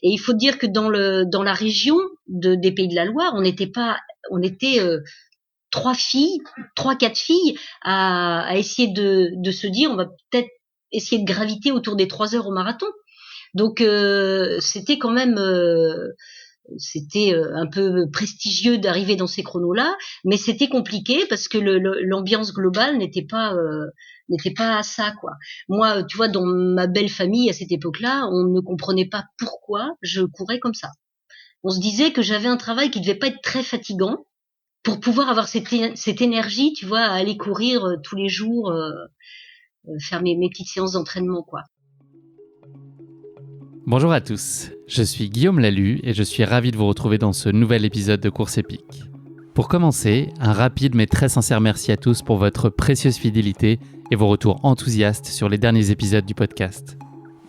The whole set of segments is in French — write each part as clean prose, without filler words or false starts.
Et il faut dire que dans la région des Pays de la Loire, on était 4 filles à essayer de se dire, on va peut-être essayer de graviter autour des 3 heures au marathon. Donc c'était quand même un peu prestigieux d'arriver dans ces chronos-là, mais c'était compliqué parce que l'ambiance globale n'était pas ça, quoi. Moi, tu vois, dans ma belle famille à cette époque-là, on ne comprenait pas pourquoi je courais comme ça. On se disait que j'avais un travail qui devait pas être très fatigant pour pouvoir avoir cette énergie, tu vois, à aller courir tous les jours, faire mes petites séances d'entraînement, quoi. Bonjour à tous, je suis Guillaume Lalu et je suis ravi de vous retrouver dans ce nouvel épisode de Course Épique. Pour commencer, un rapide mais très sincère merci à tous pour votre précieuse fidélité et vos retours enthousiastes sur les derniers épisodes du podcast.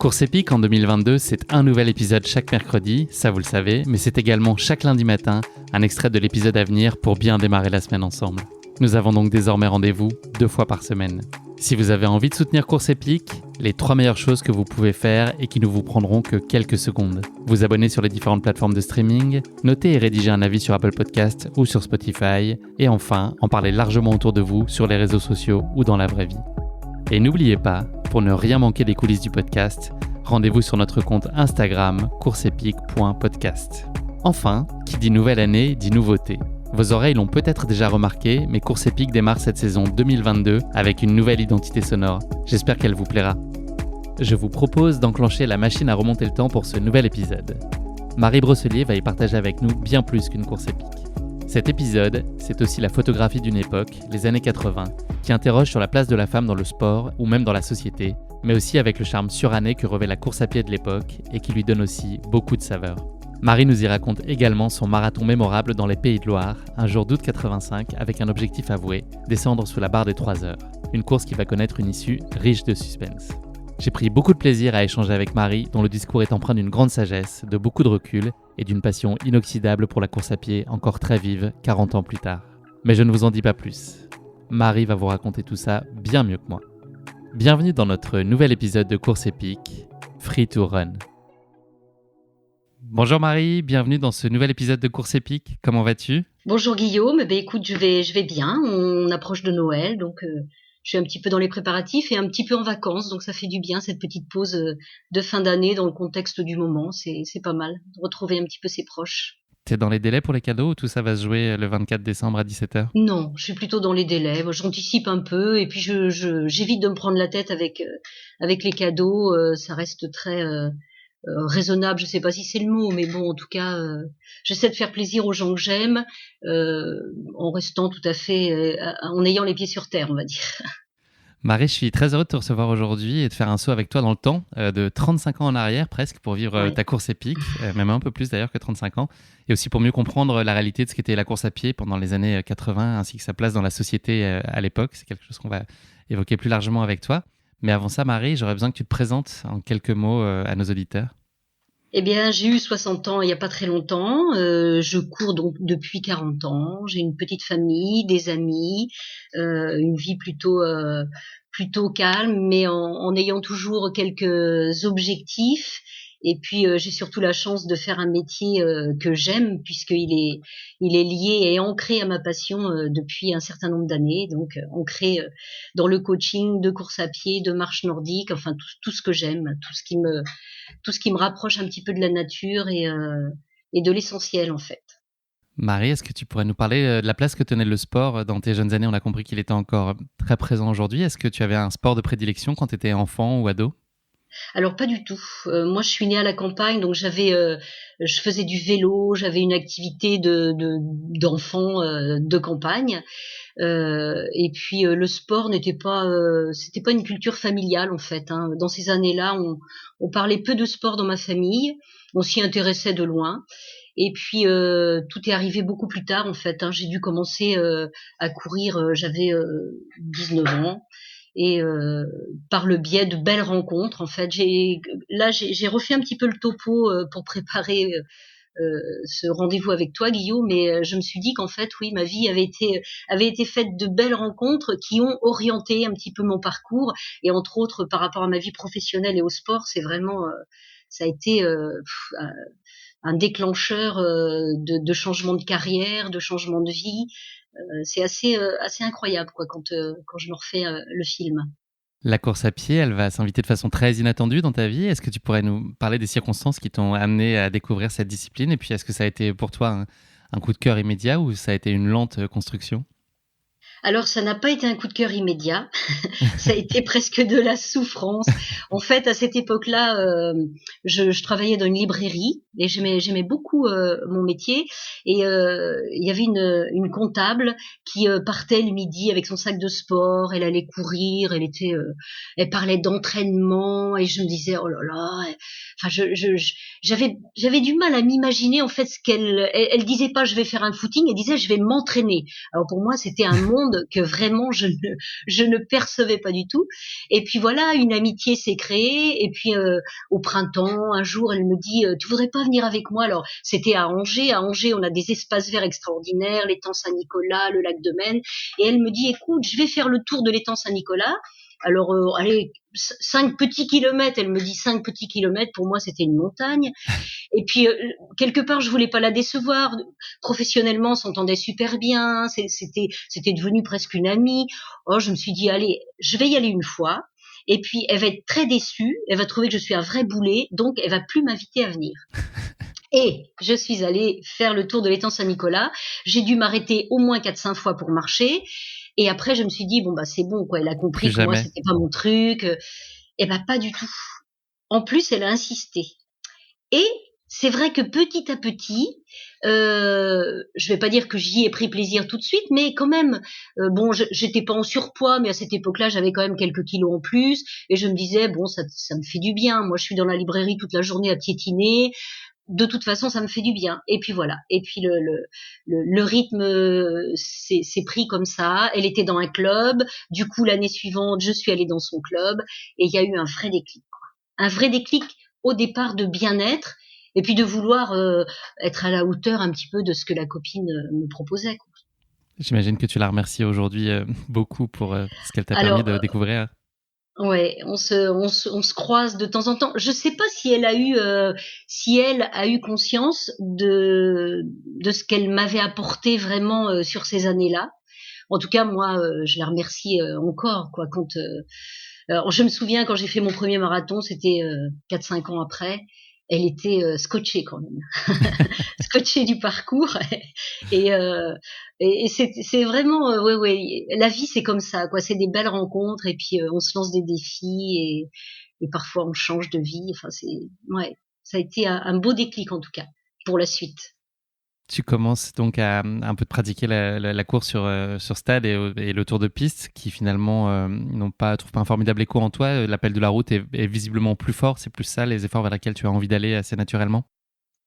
Course Épique en 2022, c'est un nouvel épisode chaque mercredi, ça vous le savez, mais c'est également chaque lundi matin un extrait de l'épisode à venir pour bien démarrer la semaine ensemble. Nous avons donc désormais rendez-vous 2 fois par semaine. Si vous avez envie de soutenir Course Épique, les 3 meilleures choses que vous pouvez faire et qui ne vous prendront que quelques secondes. Vous abonner sur les différentes plateformes de streaming, noter et rédiger un avis sur Apple Podcasts ou sur Spotify, et enfin, en parler largement autour de vous sur les réseaux sociaux ou dans la vraie vie. Et n'oubliez pas, pour ne rien manquer des coulisses du podcast, rendez-vous sur notre compte Instagram courseepique.podcast. Enfin, qui dit nouvelle année dit nouveauté. Vos oreilles l'ont peut-être déjà remarqué, mais Course Épique démarre cette saison 2022 avec une nouvelle identité sonore. J'espère qu'elle vous plaira. Je vous propose d'enclencher la machine à remonter le temps pour ce nouvel épisode. Marie Brosselier va y partager avec nous bien plus qu'une course épique. Cet épisode, c'est aussi la photographie d'une époque, les années 80, qui interroge sur la place de la femme dans le sport ou même dans la société, mais aussi avec le charme suranné que revêt la course à pied de l'époque et qui lui donne aussi beaucoup de saveur. Marie nous y raconte également son marathon mémorable dans les Pays de Loire, un jour d'août 85, avec un objectif avoué, descendre sous la barre des 3 heures. Une course qui va connaître une issue riche de suspense. J'ai pris beaucoup de plaisir à échanger avec Marie, dont le discours est empreint d'une grande sagesse, de beaucoup de recul et d'une passion inoxydable pour la course à pied, encore très vive 40 ans plus tard. Mais je ne vous en dis pas plus. Marie va vous raconter tout ça bien mieux que moi. Bienvenue dans notre nouvel épisode de Course Épique, Free to Run. Bonjour Marie, bienvenue dans ce nouvel épisode de Course Épique. Comment vas-tu ? Bonjour Guillaume, écoute, je vais bien. On approche de Noël, donc je suis un petit peu dans les préparatifs et un petit peu en vacances, donc ça fait du bien cette petite pause de fin d'année dans le contexte du moment. C'est pas mal de retrouver un petit peu ses proches. T'es dans les délais pour les cadeaux ou tout ça va se jouer le 24 décembre à 17h ? Non, je suis plutôt dans les délais. Moi, j'anticipe un peu et puis j'évite de me prendre la tête avec les cadeaux. Ça reste très raisonnable, je sais pas si c'est le mot, mais bon, en tout cas, j'essaie de faire plaisir aux gens que j'aime, en restant tout à fait, en ayant les pieds sur terre, on va dire. Marie, je suis très heureux de te recevoir aujourd'hui et de faire un saut avec toi dans le temps, de 35 ans en arrière presque, pour vivre ta course épique, même un peu plus d'ailleurs que 35 ans, et aussi pour mieux comprendre la réalité de ce qu'était la course à pied pendant les années 80, ainsi que sa place dans la société à l'époque. C'est quelque chose qu'on va évoquer plus largement avec toi. Mais avant ça, Marie, j'aurais besoin que tu te présentes en quelques mots à nos auditeurs. Eh bien, j'ai eu 60 ans il n'y a pas très longtemps. Je cours donc depuis 40 ans. J'ai une petite famille, des amis, une vie plutôt calme, mais en ayant toujours quelques objectifs. Et puis, j'ai surtout la chance de faire un métier que j'aime, puisqu'il est lié et ancré à ma passion depuis un certain nombre d'années. Donc, ancré dans le coaching de course à pied, de marche nordique, enfin tout ce que j'aime, tout ce qui me rapproche un petit peu de la nature et de l'essentiel en fait. Marie, est-ce que tu pourrais nous parler de la place que tenait le sport dans tes jeunes années ? On a compris qu'il était encore très présent aujourd'hui. Est-ce que tu avais un sport de prédilection quand tu étais enfant ou ado ? Alors pas du tout. Moi, je suis née à la campagne, donc je faisais du vélo, j'avais une activité d'enfant de campagne. Et puis le sport c'était pas une culture familiale en fait. Hein. Dans ces années-là, on parlait peu de sport dans ma famille. On s'y intéressait de loin. Et puis tout est arrivé beaucoup plus tard en fait. Hein. J'ai dû commencer à courir. J'avais 19 ans. Et par le biais de belles rencontres, en fait, j'ai refait un petit peu le topo pour préparer ce rendez-vous avec toi, Guillaume, mais je me suis dit qu'en fait, oui, ma vie avait été faite de belles rencontres qui ont orienté un petit peu mon parcours, et entre autres par rapport à ma vie professionnelle et au sport, ça a été un déclencheur de changement de carrière, de changement de vie. C'est assez incroyable quoi quand je me refais le film. La course à pied, elle va s'inviter de façon très inattendue dans ta vie. Est-ce que tu pourrais nous parler des circonstances qui t'ont amené à découvrir cette discipline? Et puis, est-ce que ça a été pour toi un coup de cœur immédiat ou ça a été une lente construction? Alors ça n'a pas été un coup de cœur immédiat, ça a été presque de la souffrance. En fait, à cette époque-là, je travaillais dans une librairie et j'aimais beaucoup mon métier. Et il y avait une comptable qui partait le midi avec son sac de sport. Elle allait courir, elle parlait d'entraînement et je me disais oh là là. Enfin, j'avais du mal à m'imaginer en fait ce elle disait pas je vais faire un footing, elle disait je vais m'entraîner. Alors pour moi, c'était un monde que vraiment je ne percevais pas du tout. Et puis voilà, une amitié s'est créée. Et puis au printemps, un jour, elle me dit tu voudrais pas venir avec moi? Alors c'était à Angers. À Angers, on a des espaces verts extraordinaires, l'étang Saint-Nicolas, le lac de Maine. Et elle me dit écoute, je vais faire le tour de l'étang Saint-Nicolas. Alors, allez, 5 petits kilomètres, elle me dit 5 petits kilomètres, pour moi c'était une montagne. Et puis quelque part je voulais pas la décevoir. Professionnellement, on s'entendait super bien, c'était devenu presque une amie. Oh, je me suis dit allez, je vais y aller une fois. Et puis elle va être très déçue, elle va trouver que je suis un vrai boulet, donc elle va plus m'inviter à venir. Et je suis allée faire le tour de l'étang Saint-Nicolas. J'ai dû m'arrêter au moins 4-5 fois pour marcher. Et après, je me suis dit, bon, bah, c'est bon, quoi. Elle a compris Plus que moi, jamais. c'était pas mon truc. Eh ben, pas du tout. En plus, elle a insisté. Et c'est vrai que petit à petit, je vais pas dire que j'y ai pris plaisir tout de suite, mais quand même, bon, j'étais pas en surpoids, mais à cette époque-là, j'avais quand même quelques kilos en plus, et je me disais, bon, ça me fait du bien. Moi, je suis dans la librairie toute la journée à piétiner. De toute façon, ça me fait du bien. Et puis voilà. Et puis le rythme s'est pris comme ça. Elle était dans un club. Du coup, l'année suivante, je suis allée dans son club, et il y a eu un vrai déclic. Un vrai déclic au départ de bien-être et puis de vouloir être à la hauteur un petit peu de ce que la copine me proposait, quoi. J'imagine que tu la remercies aujourd'hui beaucoup pour ce qu'elle t'a permis Alors de découvrir. ouais, on se croise de temps en temps. Je sais pas si elle a eu conscience de ce qu'elle m'avait apporté vraiment sur ces années-là. En tout cas, moi, je la remercie encore, quoi. Alors, je me souviens quand j'ai fait mon premier marathon, c'était 4-5 ans après. Elle était scotchée quand même, scotchée du parcours. et, euh, et c'est vraiment, ouais, ouais. La vie, c'est comme ça, quoi. C'est des belles rencontres et puis on se lance des défis et parfois on change de vie. Enfin, ouais, ça a été un beau déclic en tout cas pour la suite. Tu commences donc à un peu de pratiquer la course sur stade et le tour de piste qui finalement trouvent pas un formidable écho en toi. L'appel de la route est visiblement plus fort. C'est plus ça, les efforts vers lesquels tu as envie d'aller assez naturellement.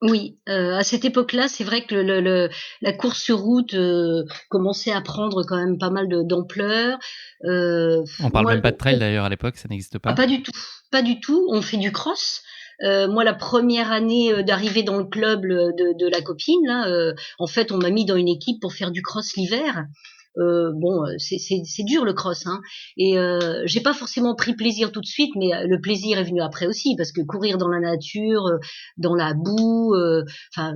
Oui, à cette époque-là, c'est vrai que la course sur route commençait à prendre quand même pas mal d'ampleur. On parle Moi, même pas de trail d'ailleurs à l'époque, ça n'existe ah, pas. pas du tout, pas du tout. On fait du cross. Moi, la première année d'arrivée dans le club de la copine, là, en fait, on m'a mis dans une équipe pour faire du cross l'hiver. Bon, c'est dur le cross, hein. Et j'ai pas forcément pris plaisir tout de suite, mais le plaisir est venu après aussi, parce que courir dans la nature, dans la boue, enfin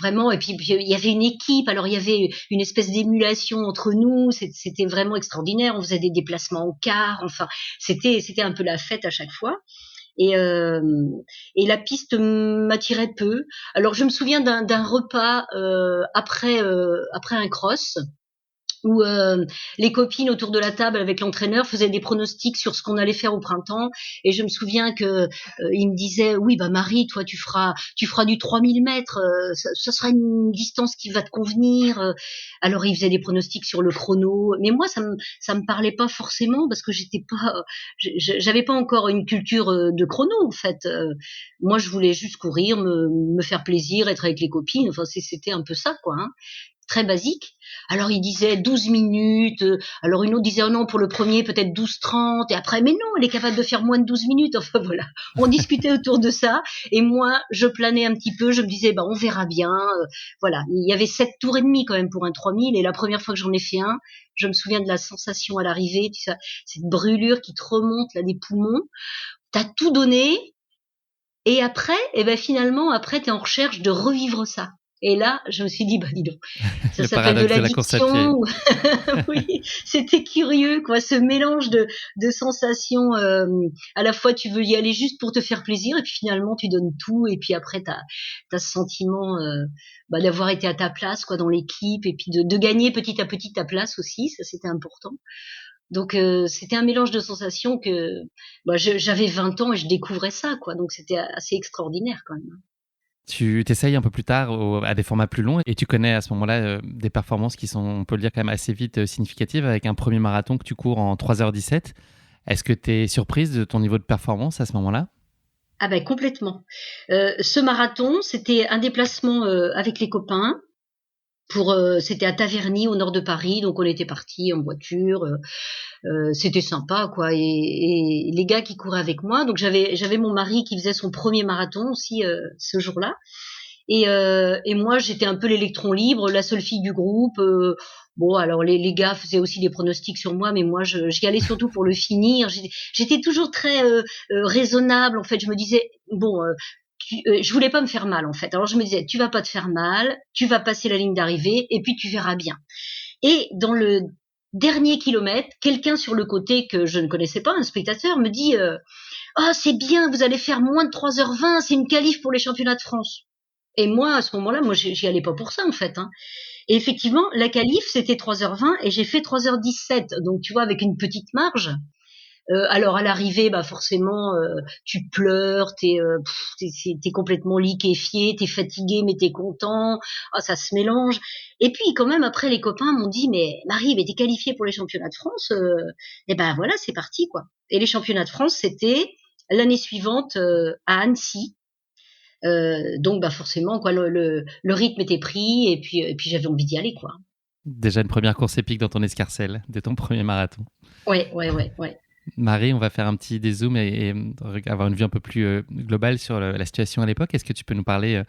vraiment. Et puis il y avait une équipe, alors il y avait une espèce d'émulation entre nous. C'était vraiment extraordinaire. On faisait des déplacements en car, enfin c'était un peu la fête à chaque fois. Et, euh, et la piste m'attirait peu. Alors je me souviens d'un repas après un cross où les copines autour de la table avec l'entraîneur faisaient des pronostics sur ce qu'on allait faire au printemps. Et je me souviens que il me disait oui bah Marie, toi tu feras du 3000 mètres, ça sera une distance qui va te convenir. Alors il faisait des pronostics sur le chrono, mais moi ça me parlait pas forcément parce que j'avais pas encore une culture de chrono en fait. Moi je voulais juste courir, me faire plaisir, être avec les copines. Enfin c'était un peu ça quoi, hein, très basique. Alors il disait 12 minutes, alors une autre disait oh non pour le premier peut-être 12-30 et après mais non elle est capable de faire moins de 12 minutes. Enfin voilà, on discutait autour de ça et moi je planais un petit peu, je me disais bah on verra bien. Voilà, il y avait 7 tours et demi quand même pour un 3000 et la première fois que j'en ai fait un, je me souviens de la sensation à l'arrivée, tu sais, cette brûlure qui te remonte là des poumons. T'as tout donné Et après, finalement, après, t'es en recherche de revivre ça. Et là, je me suis dit, bah dis donc, ça Le s'appelle de paradoxe de la course à pied. l'addiction. Oui, c'était curieux, quoi, ce mélange de sensations. À la fois, tu veux y aller juste pour te faire plaisir, et puis finalement, tu donnes tout, et puis après, t'as ce sentiment d'avoir été à ta place, quoi, dans l'équipe, et puis de gagner petit à petit ta place aussi. Ça, c'était important. Donc c'était un mélange de sensations que j'avais 20 ans et je découvrais ça, quoi. Donc c'était assez extraordinaire quand même. Tu t'essayes un peu plus tard à des formats plus longs et tu connais à ce moment-là des performances qui sont, on peut le dire, quand même assez vite significatives avec un premier marathon que tu cours en 3h17. Est-ce que tu es surprise de ton niveau de performance à ce moment-là? Ah ben complètement. Ce marathon, c'était un déplacement avec les copains. C'était à Taverny au nord de Paris, donc on était partis en voiture. C'était sympa, quoi. Et les gars qui couraient avec moi, donc j'avais mon mari qui faisait son premier marathon aussi ce jour-là. Et moi, j'étais un peu l'électron libre, la seule fille du groupe. Bon, alors les gars faisaient aussi des pronostics sur moi, mais moi, j'y allais surtout pour le finir. J'étais toujours très raisonnable. En fait, je me disais, bon, je voulais pas me faire mal, en fait. Alors je me disais, tu vas pas te faire mal, tu vas passer la ligne d'arrivée, et puis tu verras bien. Et dans le dernier kilomètre, quelqu'un sur le côté que je ne connaissais pas, un spectateur, me dit ah, c'est bien, vous allez faire moins de 3h20, c'est une qualif pour les championnats de France. Et moi, à ce moment-là, j'y allais pas pour ça, en fait. Hein. Et effectivement, la qualif, c'était 3h20 et j'ai fait 3h17. Donc, tu vois, avec une petite marge. Alors, à l'arrivée, forcément, tu pleures, t'es complètement liquéfié, t'es fatigué, mais t'es content. Ah, ça se mélange. Et puis, quand même, après, les copains m'ont dit, mais Marie, mais t'es qualifiée pour les championnats de France. Et ben voilà, c'est parti, quoi. Et les championnats de France, c'était l'année suivante à Annecy. Donc forcément, quoi, le rythme était pris, et puis j'avais envie d'y aller, quoi. Déjà une première course épique dans ton escarcelle de ton premier marathon. Ouais, ouais, ouais, ouais. Marie, on va faire un petit dézoom et avoir une vue un peu plus globale sur la situation à l'époque. Est-ce que tu peux nous parler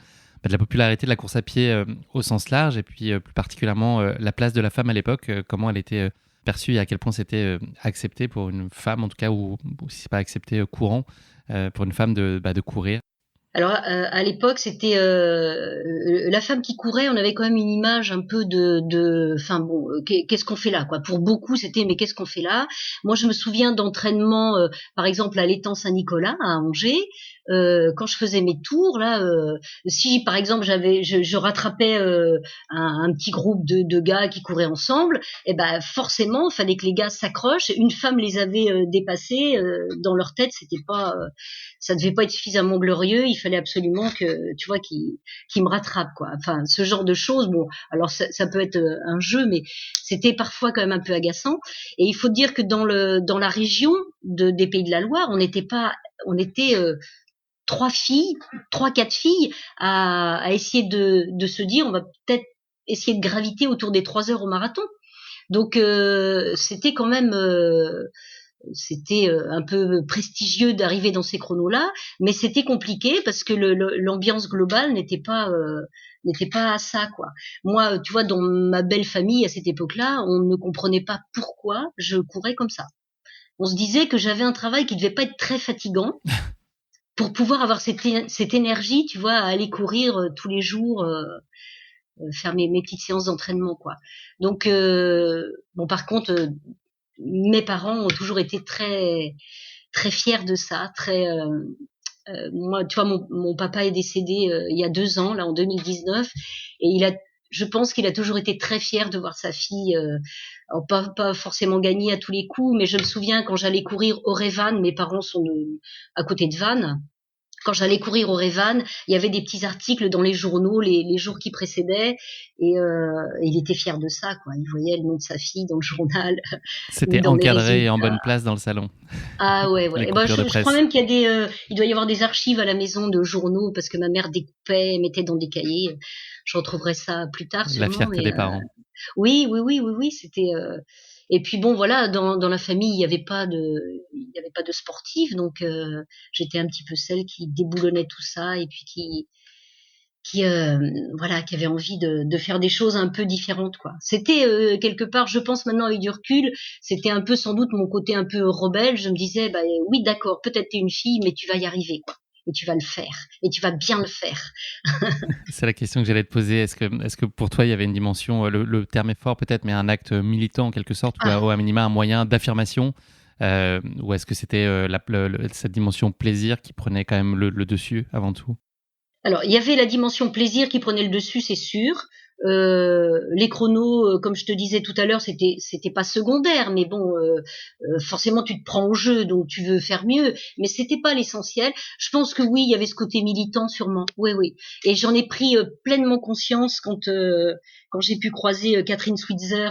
de la popularité de la course à pied au sens large et puis plus particulièrement la place de la femme à l'époque, comment elle était perçue et à quel point c'était accepté pour une femme, en tout cas, ou si c'est pas accepté courant, pour une femme de courir? Alors à l'époque, c'était la femme qui courait. On avait quand même une image un peu enfin bon, qu'est-ce qu'on fait là, quoi. Pour beaucoup, c'était mais qu'est-ce qu'on fait là. Moi, je me souviens d'entraînements, par exemple à l'étang Saint-Nicolas à Angers. Quand je faisais mes tours là, si par exemple je rattrapais un petit groupe de gars qui couraient ensemble, et forcément, il fallait que les gars s'accrochent. Une femme les avait dépassés dans leur tête, c'était pas ça devait pas être suffisamment glorieux. Il fallait absolument que, tu vois, qu'il me rattrape, quoi. Enfin, ce genre de choses. Bon, alors ça peut être un jeu, mais c'était parfois quand même un peu agaçant. Et il faut dire que dans la région des Pays de la Loire, on était trois, quatre filles à essayer de se dire, on va peut-être essayer de graviter autour des 3 heures au marathon. Donc c'était quand même c'était un peu prestigieux d'arriver dans ces chronos-là, mais c'était compliqué parce que l'ambiance globale n'était pas à ça, quoi. Moi, tu vois, dans ma belle famille à cette époque-là, on ne comprenait pas pourquoi je courais comme ça. On se disait que j'avais un travail qui devait pas être très fatigant pour pouvoir avoir cette énergie, tu vois, à aller courir tous les jours, faire mes petites séances d'entraînement, quoi. Donc bon, par contre, mes parents ont toujours été très très fiers de ça, très moi, tu vois, mon papa est décédé il y a 2 ans, là en 2019, et je pense qu'il a toujours été très fier de voir sa fille, pas forcément gagner à tous les coups, mais je me souviens quand j'allais courir au Révan, mes parents sont à côté de Vannes. Quand j'allais courir au Révan, il y avait des petits articles dans les journaux les jours qui précédaient, et il était fier de ça, quoi. Il voyait le nom de sa fille dans le journal ou C'était dans les encadré et en résultats. bonne place dans le salon, Ah ouais, les ouais. coupures de Je crois presse. même qu'il y a il doit y avoir des archives à la maison de journaux parce que ma mère découpait, mettait dans des cahiers. Je retrouverai ça plus tard La sûrement, fierté mais des parents. oui, oui, oui, oui, oui, c'était. Et puis bon, voilà, dans la famille, il y avait pas de sportif, donc j'étais un petit peu celle qui déboulonnait tout ça et puis qui voilà, qui avait envie de faire des choses un peu différentes, quoi. C'était quelque part, je pense maintenant avec du recul, c'était un peu sans doute mon côté un peu rebelle. Je me disais, oui, d'accord, peut-être t'es une fille, mais tu vas y arriver, quoi. et tu vas le faire et tu vas bien le faire. C'est la question que j'allais te poser. Est-ce que pour toi, il y avait une dimension, le terme est fort peut-être, mais un acte militant en quelque sorte, ou à minima un moyen d'affirmation, ou est-ce que c'était cette dimension plaisir qui prenait quand même le dessus avant tout? Alors, il y avait la dimension plaisir qui prenait le dessus, c'est sûr. Les chronos, comme je te disais tout à l'heure, c'était pas secondaire, mais bon, forcément tu te prends au jeu, donc tu veux faire mieux, mais c'était pas l'essentiel. Je pense que oui, il y avait ce côté militant sûrement. Oui, oui. Et j'en ai pris pleinement conscience quand j'ai pu croiser Catherine Switzer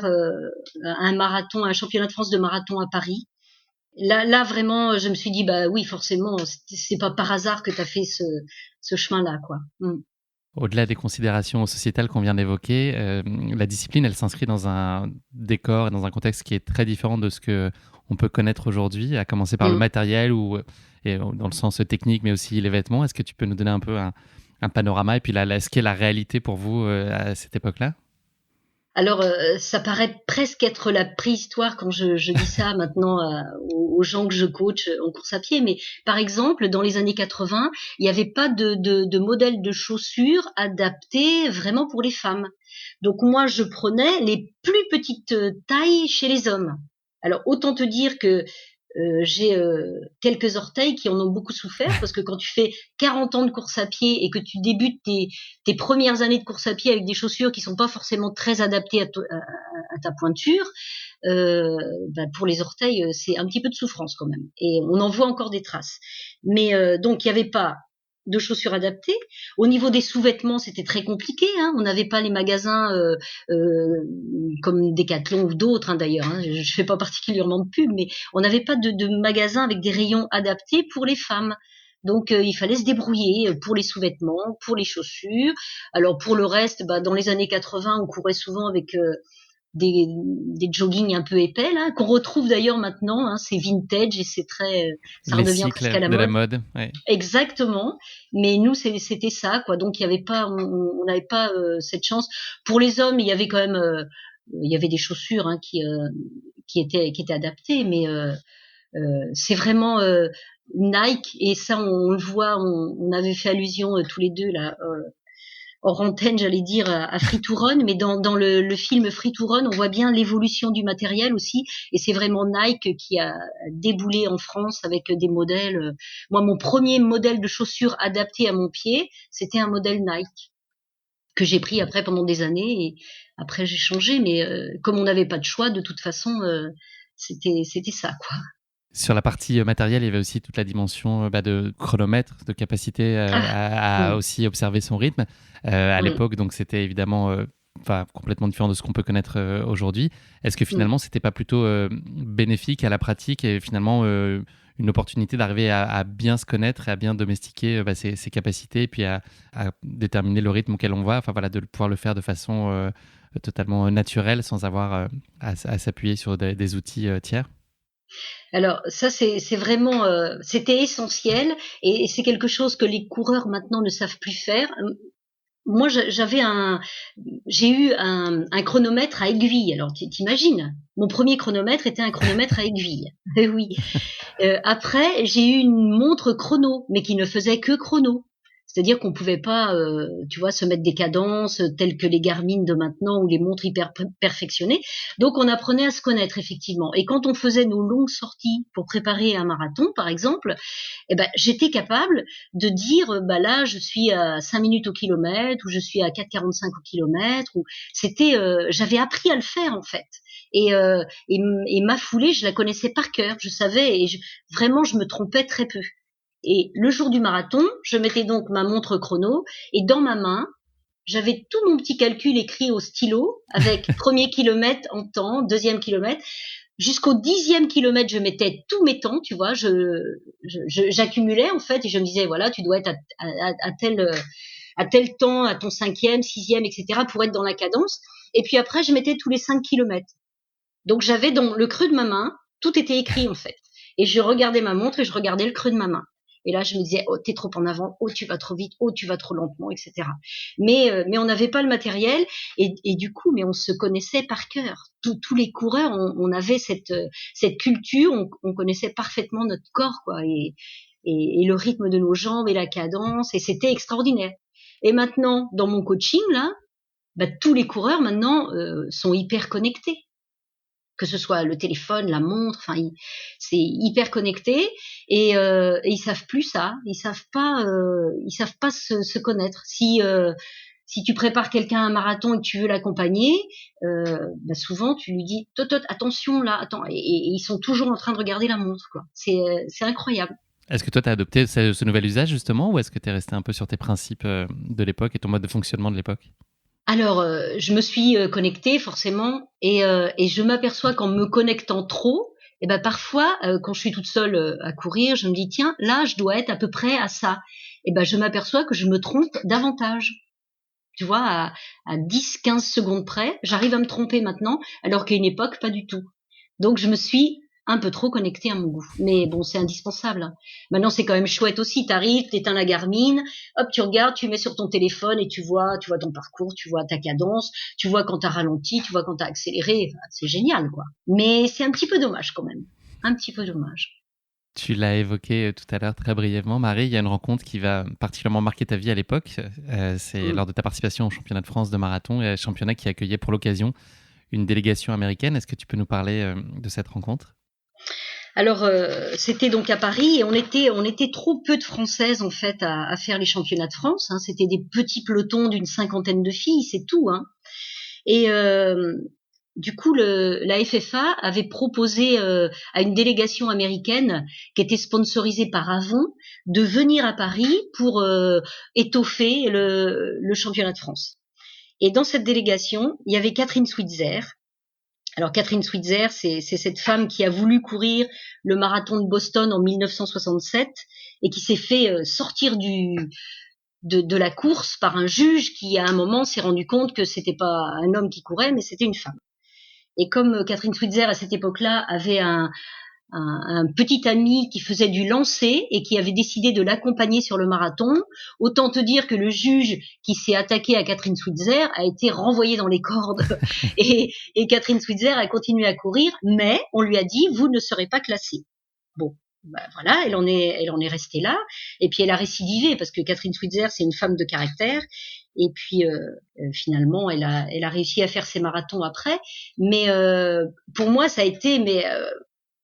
à un marathon, à un championnat de France de marathon à Paris. Là vraiment, je me suis dit bah oui, forcément, c'est pas par hasard que tu as fait ce chemin-là, quoi. Au-delà des considérations sociétales qu'on vient d'évoquer, la discipline, elle s'inscrit dans un décor et dans un contexte qui est très différent de ce que on peut connaître aujourd'hui, à commencer par le matériel et dans le sens technique, mais aussi les vêtements. Est-ce que tu peux nous donner un peu un panorama et puis ce qu'est la réalité pour vous à cette époque-là? Alors, ça paraît presque être la préhistoire quand je dis ça maintenant aux gens que je coach en course à pied, mais par exemple, dans les années 80, il n'y avait pas de modèle de chaussures adapté vraiment pour les femmes. Donc moi, je prenais les plus petites tailles chez les hommes. Alors, autant te dire que j'ai quelques orteils qui en ont beaucoup souffert parce que quand tu fais 40 ans de course à pied et que tu débutes tes premières années de course à pied avec des chaussures qui sont pas forcément très adaptées à ta pointure, pour les orteils, c'est un petit peu de souffrance quand même. Et on en voit encore des traces. Mais donc il y avait pas de chaussures adaptées. Au niveau des sous-vêtements, c'était très compliqué. On n'avait pas les magasins comme Decathlon ou d'autres d'ailleurs. Je fais pas particulièrement de pub, mais on n'avait pas de magasins avec des rayons adaptés pour les femmes. Donc il fallait se débrouiller pour les sous-vêtements, pour les chaussures. Alors pour le reste, dans les années 80, on courait souvent avec des joggings un peu épais là, qu'on retrouve d'ailleurs maintenant. C'est vintage et c'est très, ça Les redevient presque à cycles la de la mode. mode, ouais. Exactement, mais nous c'était ça quoi. Donc il y avait pas, on n'avait pas cette chance. Pour les hommes, il y avait quand même, il y avait des chaussures qui étaient adaptées, mais c'est vraiment Nike et ça on le voit. On avait fait allusion tous les deux là. Hors antenne, j'allais dire, à Free to Run, mais dans le film Free to Run, on voit bien l'évolution du matériel aussi, et c'est vraiment Nike qui a déboulé en France avec des modèles. Moi, mon premier modèle de chaussures adapté à mon pied, c'était un modèle Nike que j'ai pris après pendant des années, et après j'ai changé, mais comme on n'avait pas de choix, de toute façon, c'était ça, quoi. Sur la partie matérielle, il y avait aussi toute la dimension de chronomètre, de capacité à aussi observer son rythme. À l'époque, donc c'était évidemment complètement différent de ce qu'on peut connaître aujourd'hui. Est-ce que finalement, c'était pas plutôt bénéfique à la pratique et finalement une opportunité d'arriver à bien se connaître et à bien domestiquer ses capacités et puis à déterminer le rythme auquel on va, de pouvoir le faire de façon totalement naturelle sans avoir à s'appuyer sur des outils tiers? Alors ça c'est vraiment c'était essentiel et c'est quelque chose que les coureurs maintenant ne savent plus faire. Moi j'ai eu un chronomètre à aiguille. Alors t'imagines, mon premier chronomètre était un chronomètre à aiguille. Oui. Après j'ai eu une montre chrono, mais qui ne faisait que chrono. C'est-à-dire qu'on pouvait pas, tu vois, se mettre des cadences telles que les Garmin de maintenant ou les montres hyper perfectionnées. Donc on apprenait à se connaître effectivement. Et quand on faisait nos longues sorties pour préparer un marathon, par exemple, j'étais capable de dire, là je suis à 5 minutes au kilomètre ou je suis à 4,45 au kilomètre. Ou c'était, j'avais appris à le faire en fait. Et ma foulée, je la connaissais par cœur. Je savais et vraiment je me trompais très peu. Et le jour du marathon, je mettais donc ma montre chrono et dans ma main, j'avais tout mon petit calcul écrit au stylo avec premier kilomètre en temps, deuxième kilomètre. Jusqu'au 10e kilomètre, je mettais tous mes temps, tu vois, j'accumulais en fait et je me disais, voilà, tu dois être à tel temps, à ton 5e, 6e, etc. pour être dans la cadence. Et puis après, je mettais tous les 5 kilomètres. Donc j'avais dans le creux de ma main, tout était écrit en fait. Et je regardais ma montre et je regardais le creux de ma main. Et là, je me disais, oh, t'es trop en avant, oh, tu vas trop vite, oh, tu vas trop lentement, etc. Mais on n'avait pas le matériel et du coup, mais on se connaissait par cœur. Tous les coureurs, on avait cette culture, on connaissait parfaitement notre corps, quoi, et le rythme de nos jambes et la cadence, et c'était extraordinaire. Et maintenant, dans mon coaching, là, bah, tous les coureurs maintenant sont hyper connectés, que ce soit le téléphone, la montre, enfin, c'est hyper connecté et ils savent plus ça, ils savent pas se connaître. Si tu prépares quelqu'un à un marathon et que tu veux l'accompagner, bah souvent tu lui dis tot, attention là, attends, et ils sont toujours en train de regarder la montre, quoi. C'est incroyable. Est-ce que toi, tu as adopté ce nouvel usage, justement, ou est-ce que tu es resté un peu sur tes principes de l'époque et ton mode de fonctionnement de l'époque? Alors, je me suis connectée forcément et je m'aperçois qu'en me connectant trop, et ben parfois, quand je suis toute seule à courir, je me dis tiens, là, je dois être à peu près à ça. Et ben je m'aperçois que je me trompe davantage. Tu vois, à 10-15 secondes près, j'arrive à me tromper maintenant, alors qu'à une époque, pas du tout. Donc, je me suis un peu trop connectée à mon goût. Mais bon, c'est indispensable, hein. Maintenant, c'est quand même chouette aussi. T'arrives, t'éteins la Garmin, hop, tu regardes, tu mets sur ton téléphone et tu vois ton parcours, tu vois ta cadence, tu vois quand t'as ralenti, tu vois quand t'as accéléré. Enfin, c'est génial, quoi. Mais c'est un petit peu dommage quand même. Un petit peu dommage. Tu l'as évoqué tout à l'heure très brièvement, Marie. Il y a une rencontre qui va particulièrement marquer ta vie à l'époque. C'est lors de ta participation au championnat de France de marathon, et un championnat qui accueillait pour l'occasion une délégation américaine. Est-ce que tu peux nous parler de cette rencontre? Alors, c'était donc à Paris et on était trop peu de Françaises en fait à faire les championnats de France, hein. C'était des petits pelotons d'une 50aine de filles, c'est tout, hein. Et du coup, la FFA avait proposé à une délégation américaine qui était sponsorisée par Avon de venir à Paris pour étoffer le championnat de France. Et dans cette délégation, il y avait Catherine Switzer. Alors Catherine Switzer, c'est cette femme qui a voulu courir le marathon de Boston en 1967 et qui s'est fait sortir de la course par un juge qui, à un moment, s'est rendu compte que c'était pas un homme qui courait, mais c'était une femme. Et comme Catherine Switzer, à cette époque-là, avait un petit ami qui faisait du lancer et qui avait décidé de l'accompagner sur le marathon, autant te dire que le juge qui s'est attaqué à Catherine Switzer a été renvoyé dans les cordes et Catherine Switzer a continué à courir, mais on lui a dit vous ne serez pas classée. Bon, bah voilà, elle en est restée là et puis elle a récidivé parce que Catherine Switzer c'est une femme de caractère et puis finalement elle a réussi à faire ses marathons après, mais pour moi ça a été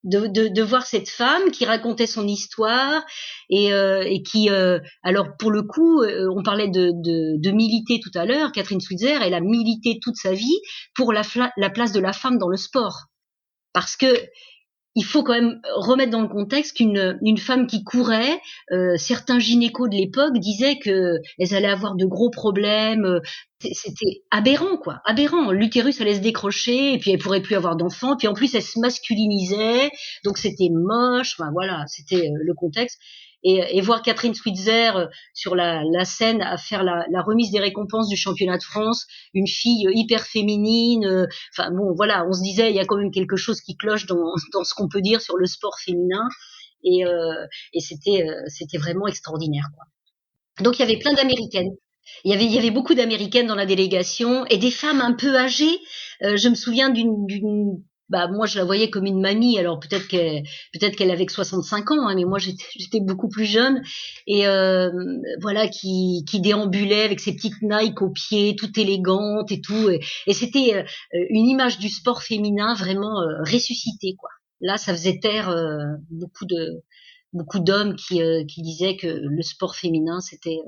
de voir cette femme qui racontait son histoire et qui alors pour le coup on parlait de militer tout à l'heure. Catherine Switzer, elle a milité toute sa vie pour la place de la femme dans le sport, parce que il faut quand même remettre dans le contexte qu'une femme qui courait, certains gynécos de l'époque disaient que elles allaient avoir de gros problèmes. C'était aberrant, quoi, aberrant. L'utérus allait se décrocher et puis elle pourrait plus avoir d'enfants. Puis en plus elle se masculinisait, donc c'était moche. Enfin voilà, c'était le contexte. Et voir Catherine Switzer sur la scène à faire la remise des récompenses du championnat de France, une fille hyper féminine. Enfin bon, voilà, on se disait il y a quand même quelque chose qui cloche dans ce qu'on peut dire sur le sport féminin. Et, c'était vraiment extraordinaire, quoi. Donc il y avait plein d'Américaines. Il y avait beaucoup d'Américaines dans la délégation et des femmes un peu âgées. Je me souviens bah moi je la voyais comme une mamie, alors peut-être qu'elle avait que 65 ans, hein, mais moi j'étais beaucoup plus jeune et voilà qui déambulait avec ses petites Nike aux pieds, toute élégante et tout, et c'était une image du sport féminin vraiment ressuscité, quoi. Là ça faisait taire beaucoup d'hommes qui disaient que le sport féminin c'était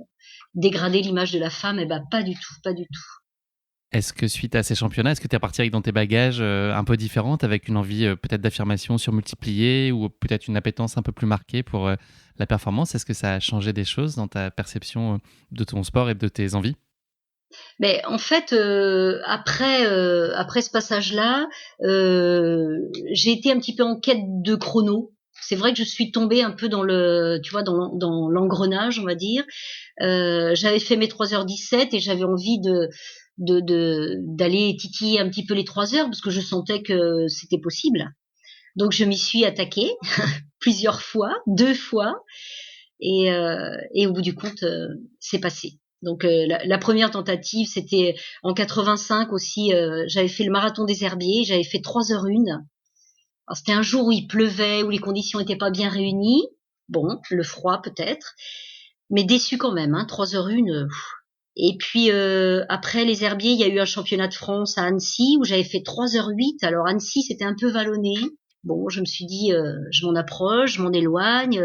dégrader l'image de la femme. Et ben pas du tout, pas du tout. Est-ce que suite à ces championnats, est-ce que tu es reparti avec dans tes bagages un peu différente, avec une envie peut-être d'affirmation surmultipliée ou peut-être une appétence un peu plus marquée pour la performance? Est-ce que ça a changé des choses dans ta perception de ton sport et de tes envies? Mais en fait, après ce passage-là, j'ai été un petit peu en quête de chrono. C'est vrai que je suis tombée un peu dans l'engrenage, on va dire. J'avais fait mes 3h17 et j'avais envie d'aller titiller un petit peu les 3 heures parce que je sentais que c'était possible. Donc je m'y suis attaquée plusieurs fois, 2 fois. Et au bout du compte, c'est passé. Donc la première tentative, c'était en 85 aussi. J'avais fait le marathon des herbiers, j'avais fait 3h01. Alors c'était un jour où il pleuvait, où les conditions n'étaient pas bien réunies. Bon, le froid peut-être, mais déçu quand même. 3h01. Et puis après les herbiers, il y a eu un championnat de France à Annecy où j'avais fait 3h08. Alors Annecy, c'était un peu vallonné. Bon, je me suis dit, je m'en approche, je m'en éloigne.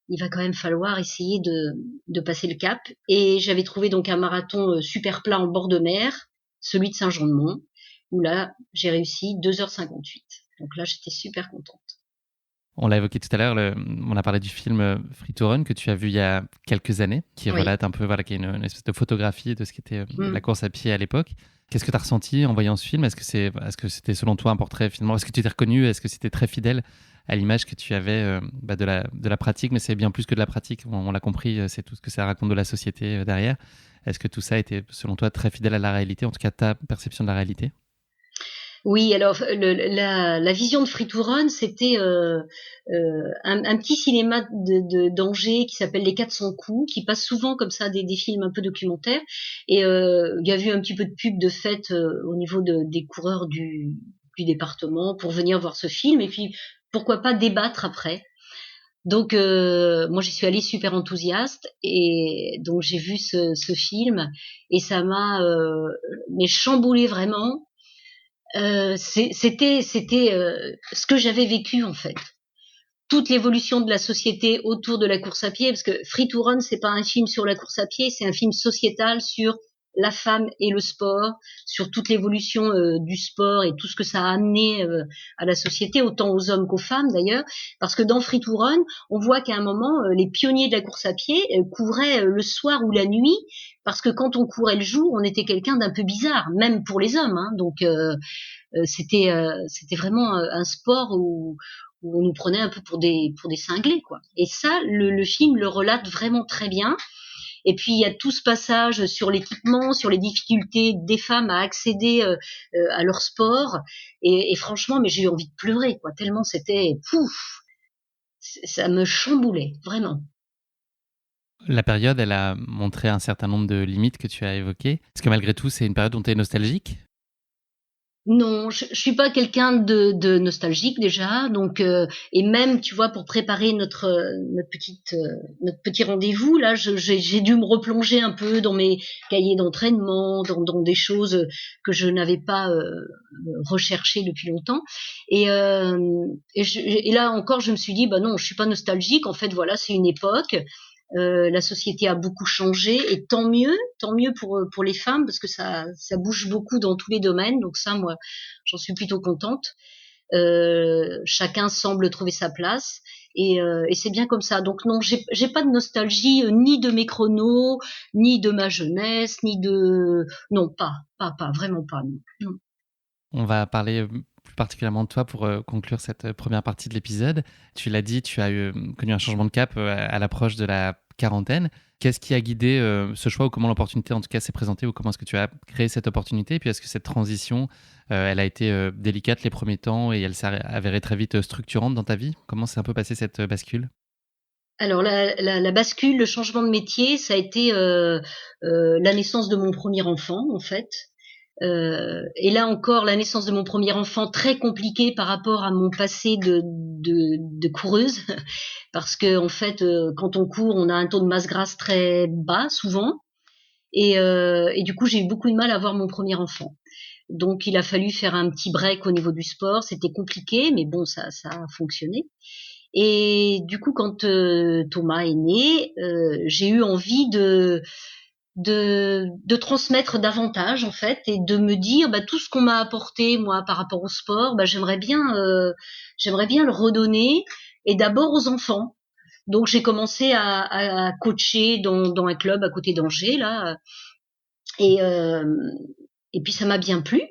Il va quand même falloir essayer de passer le cap. Et j'avais trouvé donc un marathon super plat en bord de mer, celui de Saint-Jean-de-Mont, où là, j'ai réussi 2h58. Donc là, j'étais super contente. On l'a évoqué tout à l'heure, on a parlé du film Free to Run que tu as vu il y a quelques années, qui relate un peu, qui est une espèce de photographie de ce qu'était la course à pied à l'époque. Qu'est-ce que tu as ressenti en voyant ce film ? Est-ce que c'était selon toi un portrait finalement ? Est-ce que tu t'es reconnu ? Est-ce que c'était très fidèle à l'image que tu avais de la pratique ? Mais c'est bien plus que de la pratique, on l'a compris, c'est tout ce que ça raconte de la société derrière. Est-ce que tout ça était selon toi très fidèle à la réalité, en tout cas ta perception de la réalité ? Oui, alors la vision de Free to Run, c'était un petit cinéma d'Angers qui s'appelle Les 400 coups, qui passe souvent comme ça des films un peu documentaires. Et il y a eu un petit peu de pub de fait au niveau des coureurs du département pour venir voir ce film et puis pourquoi pas débattre après. Donc moi j'y suis allée super enthousiaste et donc j'ai vu ce film et ça m'a mais chamboulé vraiment. C'était ce que j'avais vécu en fait. Toute l'évolution de la société autour de la course à pied, parce que Free to Run, c'est pas un film sur la course à pied, c'est un film sociétal sur la femme et le sport, sur toute l'évolution du sport et tout ce que ça a amené à la société, autant aux hommes qu'aux femmes d'ailleurs, parce que dans Free to Run, on voit qu'à un moment, les pionniers de la course à pied couraient le soir ou la nuit, parce que quand on courait le jour, on était quelqu'un d'un peu bizarre, même pour les hommes. Donc c'était vraiment un sport où on nous prenait un peu pour des cinglés, quoi. Et ça, le film le relate vraiment très bien. Et puis il y a tout ce passage sur l'équipement, sur les difficultés des femmes à accéder à leur sport. Et franchement, mais j'ai eu envie de pleurer, quoi. Tellement c'était ça me chamboulait vraiment. La période, elle a montré un certain nombre de limites que tu as évoquées. Est-ce que malgré tout, c'est une période dont tu es nostalgique ? Non, je suis pas quelqu'un de nostalgique déjà, donc et même tu vois pour préparer notre petit rendez-vous là, j'ai dû me replonger un peu dans mes cahiers d'entraînement, dans des choses que je n'avais pas recherchées depuis longtemps et là encore je me suis dit bah non, je suis pas nostalgique, en fait voilà, c'est une époque. La société a beaucoup changé et tant mieux pour les femmes parce que ça bouge beaucoup dans tous les domaines. Donc ça, moi, j'en suis plutôt contente. Chacun semble trouver sa place et c'est bien comme ça. Donc non, j'ai pas de nostalgie ni de mes chronos, ni de ma jeunesse, ni de non pas vraiment pas. Non. On va parler plus particulièrement de toi pour conclure cette première partie de l'épisode. Tu l'as dit, tu as connu un changement de cap à l'approche de la quarantaine. Qu'est-ce qui a guidé ce choix ou comment l'opportunité en tout cas s'est présentée ou comment est-ce que tu as créé cette opportunité? Et puis est-ce que cette transition, elle a été délicate les premiers temps et elle s'est avérée très vite structurante dans ta vie? Comment s'est un peu passée cette bascule? Alors la bascule, le changement de métier, ça a été la naissance de mon premier enfant en fait. Et là encore, la naissance de mon premier enfant, très compliquée par rapport à mon passé de coureuse, parce que en fait, quand on court, on a un taux de masse grasse très bas souvent, et du coup, j'ai eu beaucoup de mal à avoir mon premier enfant. Donc, il a fallu faire un petit break au niveau du sport. C'était compliqué, mais bon, ça a fonctionné. Et du coup, quand Thomas est né, j'ai eu envie de transmettre davantage en fait et de me dire bah tout ce qu'on m'a apporté moi par rapport au sport, bah j'aimerais bien le redonner et d'abord aux enfants. Donc j'ai commencé à coacher dans un club à côté d'Angers là et euh, et puis ça m'a bien plu.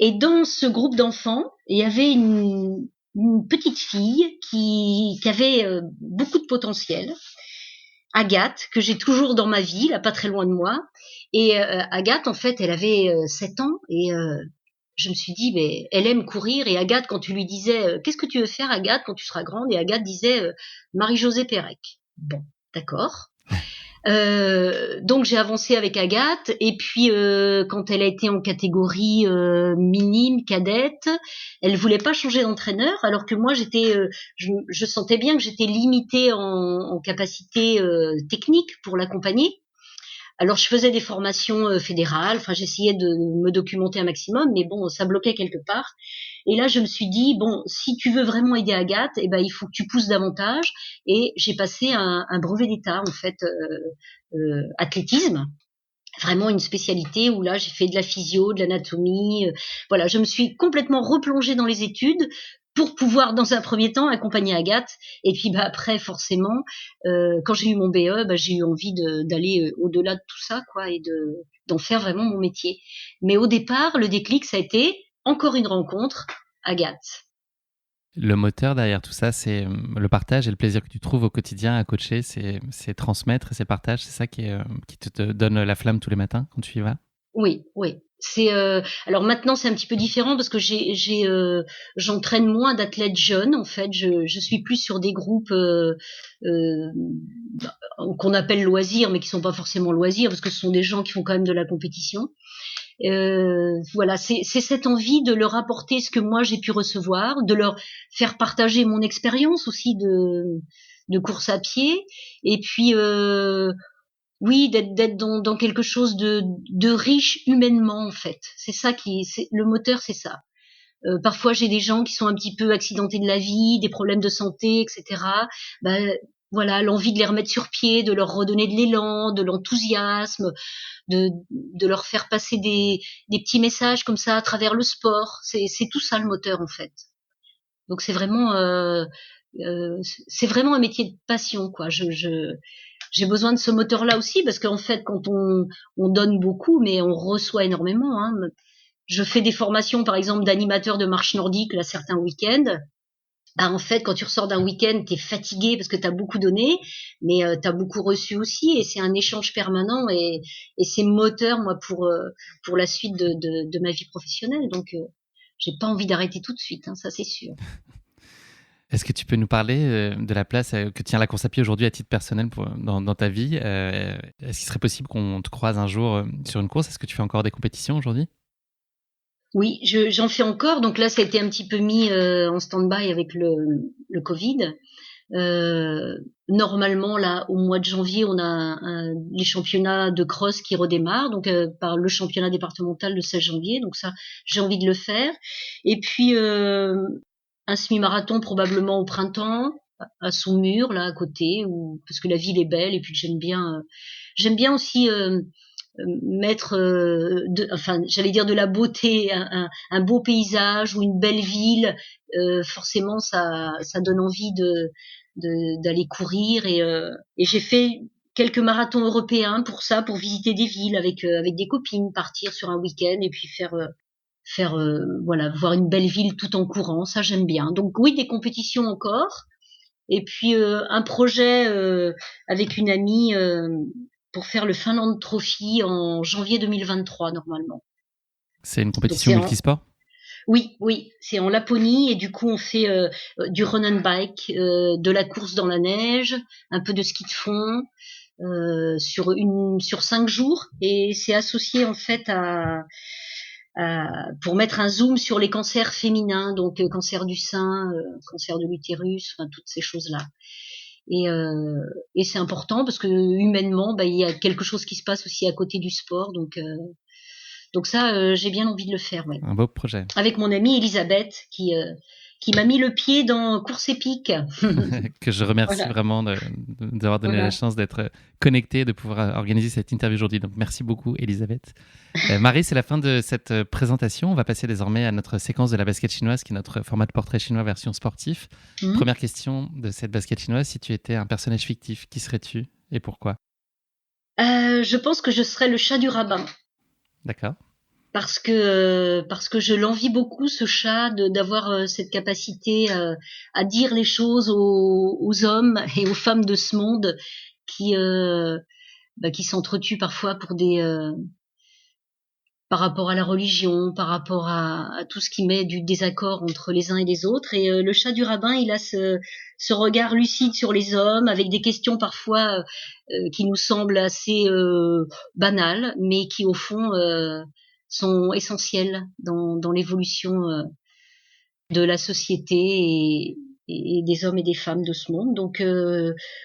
Et dans ce groupe d'enfants, il y avait une petite fille qui avait beaucoup de potentiel. Agathe, que j'ai toujours dans ma vie, là, pas très loin de moi. Et Agathe, en fait, elle avait 7 ans et je me suis dit, mais elle aime courir. Et Agathe, quand tu lui disais, qu'est-ce que tu veux faire, Agathe, quand tu seras grande? Et Agathe disait, Marie-Josée Pérec. Bon, d'accord. Donc j'ai avancé avec Agathe et puis quand elle a été en catégorie minime, cadette, elle voulait pas changer d'entraîneur alors que moi je sentais bien que j'étais limitée en capacité technique pour l'accompagner. Alors je faisais des formations fédérales, enfin j'essayais de me documenter un maximum, mais bon ça bloquait quelque part. Et là je me suis dit bon si tu veux vraiment aider Agathe, eh ben il faut que tu pousses davantage. Et j'ai passé un brevet d'état en fait athlétisme, vraiment une spécialité où là j'ai fait de la physio, de l'anatomie. Voilà, je me suis complètement replongée dans les études pour pouvoir dans un premier temps accompagner Agathe et puis après forcément quand j'ai eu mon BE j'ai eu envie d'aller au-delà de tout ça quoi et d'en faire vraiment mon métier. Mais au départ le déclic ça a été encore une rencontre, Agathe. Le moteur derrière tout ça, c'est le partage et le plaisir que tu trouves au quotidien à coacher, c'est transmettre et c'est partage, c'est ça qui te donne la flamme tous les matins quand tu y vas? Oui, oui. C'est alors maintenant c'est un petit peu différent parce que j'entraîne moins d'athlètes jeunes en fait. Je suis plus sur des groupes euh, qu'on appelle loisirs, mais qui sont pas forcément loisirs parce que ce sont des gens qui font quand même de la compétition. Voilà, c'est cette envie de leur apporter ce que moi j'ai pu recevoir, de leur faire partager mon expérience aussi de course à pied, et puis oui, d'être dans quelque chose de riche humainement en fait. C'est ça c'est le moteur, c'est ça. Parfois j'ai des gens qui sont un petit peu accidentés de la vie, des problèmes de santé, etc. Ben, voilà, l'envie de les remettre sur pied, de leur redonner de l'élan, de l'enthousiasme, de leur faire passer des petits messages comme ça à travers le sport. C'est tout ça le moteur en fait. Donc c'est vraiment un métier de passion quoi. J'ai besoin de ce moteur-là aussi parce qu'en fait, quand on donne beaucoup, mais on reçoit énormément. Hein. Je fais des formations, par exemple, d'animateurs de marche nordique là certains week-ends. Bah, en fait, quand tu ressors d'un week-end, t'es fatigué parce que t'as beaucoup donné, mais t'as beaucoup reçu aussi, et c'est un échange permanent et c'est moteur moi pour la suite de ma vie professionnelle. Donc j'ai pas envie d'arrêter tout de suite, hein, ça c'est sûr. Est-ce que tu peux nous parler de la place que tient la course à pied aujourd'hui à titre personnel dans ta vie? Est-ce qu'il serait possible qu'on te croise un jour sur une course? Est-ce que tu fais encore des compétitions aujourd'hui? Oui, j'en fais encore. Donc là, ça a été un petit peu mis en stand-by avec le Covid. Normalement, là, au mois de janvier, on a les championnats de cross qui redémarrent, donc par le championnat départemental le 16 janvier. Donc ça, j'ai envie de le faire. Et puis un semi-marathon probablement au printemps à Saumur, là à côté, parce que la ville est belle et puis j'aime bien aussi mettre enfin j'allais dire de la beauté, un beau paysage ou une belle ville. Forcément ça donne envie d'aller courir et j'ai fait quelques marathons européens pour ça, pour visiter des villes avec des copines, partir sur un week-end et puis faire voilà, voir une belle ville tout en courant, ça j'aime bien. Donc oui, des compétitions encore. Et puis un projet avec une amie pour faire le Finland Trophy en janvier 2023 normalement. C'est une Donc compétition multisport? Oui, oui, c'est en Laponie et du coup on fait du run and bike, de la course dans la neige, un peu de ski de fond sur 5 jours et c'est associé en fait pour mettre un zoom sur les cancers féminins, donc cancer du sein, cancer de l'utérus, enfin toutes ces choses-là. Et c'est important parce que humainement, il y a quelque chose qui se passe aussi à côté du sport, donc ça, j'ai bien envie de le faire, ouais. Un beau projet. Avec mon amie Elisabeth qui m'a mis le pied dans Course épique. Que je remercie Voilà. vraiment d'avoir donné Voilà. la chance d'être connecté, de pouvoir organiser cette interview aujourd'hui. Donc merci beaucoup, Elisabeth. Marie, c'est la fin de cette présentation. On va passer désormais à notre séquence de la basket chinoise, qui est notre format de portrait chinois version sportif. Première question de cette basket chinoise, si tu étais un personnage fictif, qui serais-tu et pourquoi? Je pense que je serais le chat du rabbin. D'accord. Parce que je l'envie beaucoup ce chat d'avoir cette capacité à dire les choses aux hommes et aux femmes de ce monde qui s'entretuent parfois par rapport à la religion, par rapport à tout ce qui met du désaccord entre les uns et les autres. Et le chat du rabbin, il a ce regard lucide sur les hommes, avec des questions parfois qui nous semblent assez banales, mais qui au fond sont essentielles dans l'évolution de la société et des hommes et des femmes de ce monde. Donc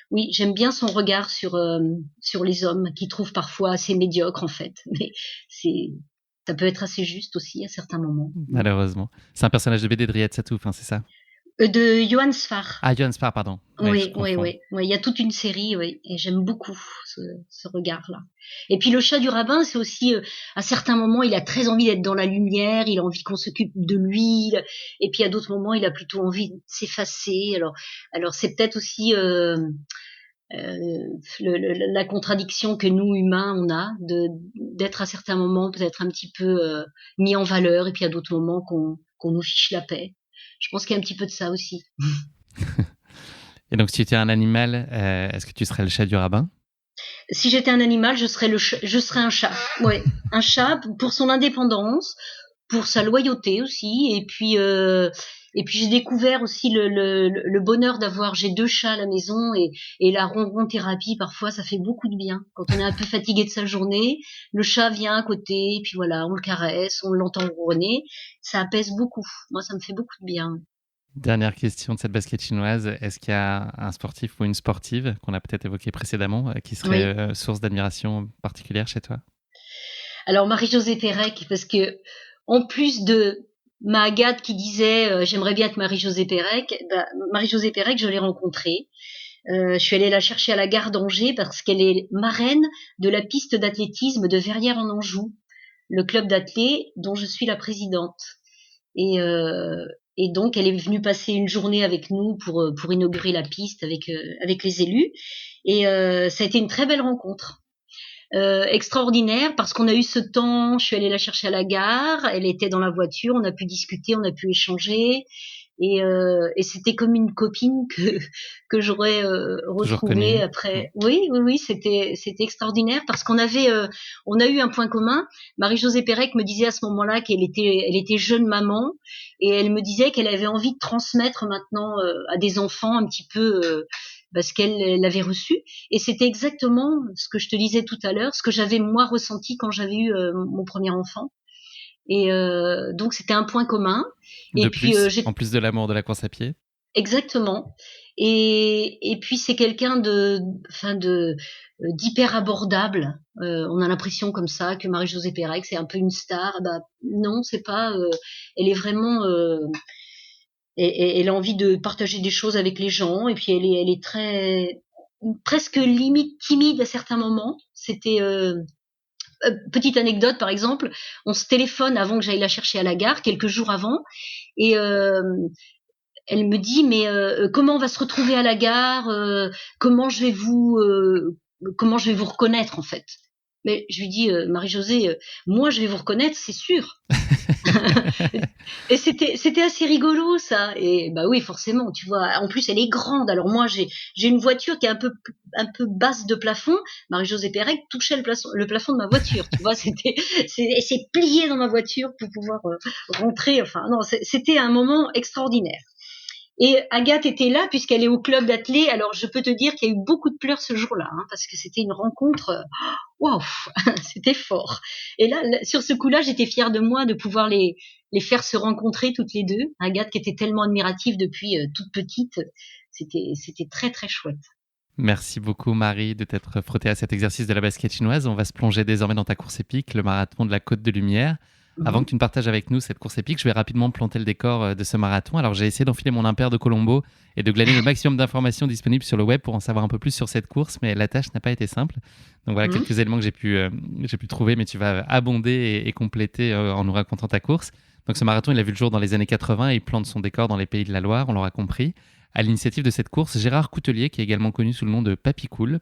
oui, j'aime bien son regard sur les hommes, qui trouvent parfois assez médiocres en fait. Mais ça peut être assez juste aussi à certains moments. Malheureusement. C'est un personnage de BD de Riyad Satouf, c'est ça? De Johann Sfar. Ah, Johann Sfar, pardon. Oui. Il y a toute une série, oui, et j'aime beaucoup ce regard-là. Et puis le chat du rabbin, c'est aussi, à certains moments, il a très envie d'être dans la lumière, il a envie qu'on s'occupe de lui, et puis à d'autres moments, il a plutôt envie de s'effacer. Alors c'est peut-être aussi la contradiction que nous humains on a d'être à certains moments peut-être un petit peu mis en valeur, et puis à d'autres moments qu'on nous fiche la paix. Je pense qu'il y a un petit peu de ça aussi. Et donc, si tu étais un animal, est-ce que tu serais le chat du rabbin? Si j'étais un animal, je serais un chat. Ouais, un chat pour son indépendance, pour sa loyauté aussi, et puis j'ai découvert aussi le bonheur j'ai 2 chats à la maison, et la ronron thérapie, parfois ça fait beaucoup de bien. Quand on est un peu fatigué de sa journée, le chat vient à côté, et puis voilà, on le caresse, on l'entend ronronner, ça apaise beaucoup. Moi, ça me fait beaucoup de bien. Dernière question de cette basket chinoise, est-ce qu'il y a un sportif ou une sportive qu'on a peut-être évoqué précédemment qui serait source d'admiration particulière chez toi? Alors Marie-Josée Pérec, parce que en plus de ma Agathe qui disait j'aimerais bien être Marie-Josée Pérec, Marie-Josée Pérec, je l'ai rencontrée. Je suis allée la chercher à la gare d'Angers parce qu'elle est marraine de la piste d'athlétisme de Verrières-en-Anjou, le club d'athlé dont je suis la présidente. Et donc, elle est venue passer une journée avec nous pour inaugurer la piste avec les élus. Et ça a été une très belle rencontre. Extraordinaire, parce qu'on a eu ce temps, je suis allée la chercher à la gare, elle était dans la voiture, on a pu discuter, on a pu échanger, et c'était comme une copine que j'aurais retrouvée après. Oui, c'était extraordinaire, parce qu'on avait on a eu un point commun. Marie-Josée Pérec me disait à ce moment-là qu'elle était jeune maman, et elle me disait qu'elle avait envie de transmettre maintenant à des enfants un petit peu ce qu'elle avait reçu, et c'était exactement ce que je te disais tout à l'heure, ce que j'avais moi ressenti quand j'avais eu mon premier enfant. Et donc c'était un point commun. Et puis en plus de l'amour de la course à pied. Exactement. Et puis c'est quelqu'un d'hyper abordable. On a l'impression comme ça que Marie-Josée Pérec c'est un peu une star. Non, c'est pas. Elle est vraiment. Elle a envie de partager des choses avec les gens, et puis elle est très presque limite timide à certains moments. C'était petite anecdote, par exemple, on se téléphone avant que j'aille la chercher à la gare, quelques jours avant, et elle me dit mais comment on va se retrouver à la gare, comment je vais vous reconnaître en fait. Mais je lui dis Marie-Josée, moi je vais vous reconnaître, c'est sûr. Et c'était assez rigolo ça. Et oui, forcément, tu vois. En plus, elle est grande. Alors moi, j'ai une voiture qui est un peu basse de plafond. Marie-Josée Pérec touchait le plafond de ma voiture. Tu vois, c'est plié dans ma voiture pour pouvoir rentrer. Enfin, non, c'était un moment extraordinaire. Et Agathe était là puisqu'elle est au club d'athlé. Alors je peux te dire qu'il y a eu beaucoup de pleurs ce jour-là, parce que c'était une rencontre. Waouh, c'était fort. Et là, sur ce coup-là, j'étais fière de moi de pouvoir les faire se rencontrer toutes les deux. Agathe qui était tellement admirative depuis toute petite, c'était très très chouette. Merci beaucoup Marie de t'être frottée à cet exercice de la basket chinoise. On va se plonger désormais dans ta course épique, le marathon de la Côte de Lumière. Avant que tu ne partages avec nous cette course épique, je vais rapidement planter le décor de ce marathon. Alors, j'ai essayé d'enfiler mon impair de Colombo et de glaner le maximum d'informations disponibles sur le web pour en savoir un peu plus sur cette course, mais la tâche n'a pas été simple. Donc voilà quelques éléments que j'ai pu trouver, mais tu vas abonder et compléter en nous racontant ta course. Donc ce marathon, il a vu le jour dans les années 80 et il plante son décor dans les Pays de la Loire, on l'aura compris. À l'initiative de cette course, Gérard Coutelier, qui est également connu sous le nom de Papy Cool,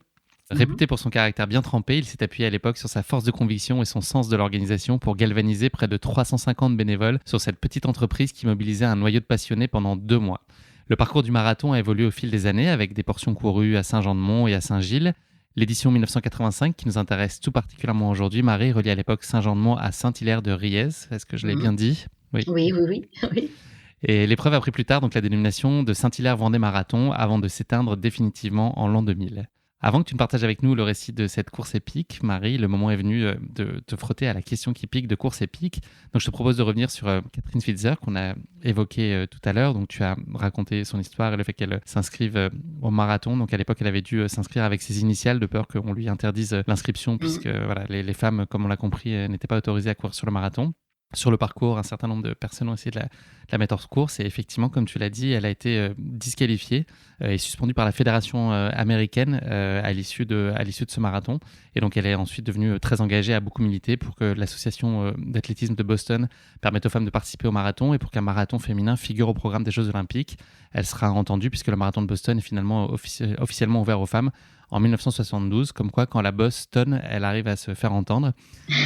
réputé pour son caractère bien trempé, il s'est appuyé à l'époque sur sa force de conviction et son sens de l'organisation pour galvaniser près de 350 bénévoles sur cette petite entreprise qui mobilisait un noyau de passionnés pendant 2 mois. Le parcours du marathon a évolué au fil des années avec des portions courues à Saint-Jean-de-Mont et à Saint-Gilles. L'édition 1985 qui nous intéresse tout particulièrement aujourd'hui, Marie, relie à l'époque Saint-Jean-de-Mont à Saint-Hilaire-de-Riez. Est-ce que je l'ai bien dit ? Oui. Oui. Et l'épreuve a pris plus tard donc la dénomination de Saint-Hilaire-Vendée Marathon avant de s'éteindre définitivement en l'an 2000. Avant que tu ne partages avec nous le récit de cette course épique, Marie, le moment est venu de te frotter à la question qui pique de course épique. Donc je te propose de revenir sur Catherine Switzer qu'on a évoquée tout à l'heure. Donc tu as raconté son histoire et le fait qu'elle s'inscrive au marathon. Donc à l'époque, elle avait dû s'inscrire avec ses initiales de peur qu'on lui interdise l'inscription puisque voilà, les femmes, comme on l'a compris, n'étaient pas autorisées à courir sur le marathon. Sur le parcours, un certain nombre de personnes ont essayé de la mettre hors course et effectivement, comme tu l'as dit, elle a été disqualifiée et suspendue par la fédération américaine à l'issue de ce marathon. Et donc, elle est ensuite devenue très engagée, a beaucoup milité pour que l'association d'athlétisme de Boston permette aux femmes de participer au marathon et pour qu'un marathon féminin figure au programme des Jeux Olympiques. Elle sera entendue puisque le marathon de Boston est finalement officiellement ouvert aux femmes en 1972, comme quoi quand la Boston, elle arrive à se faire entendre.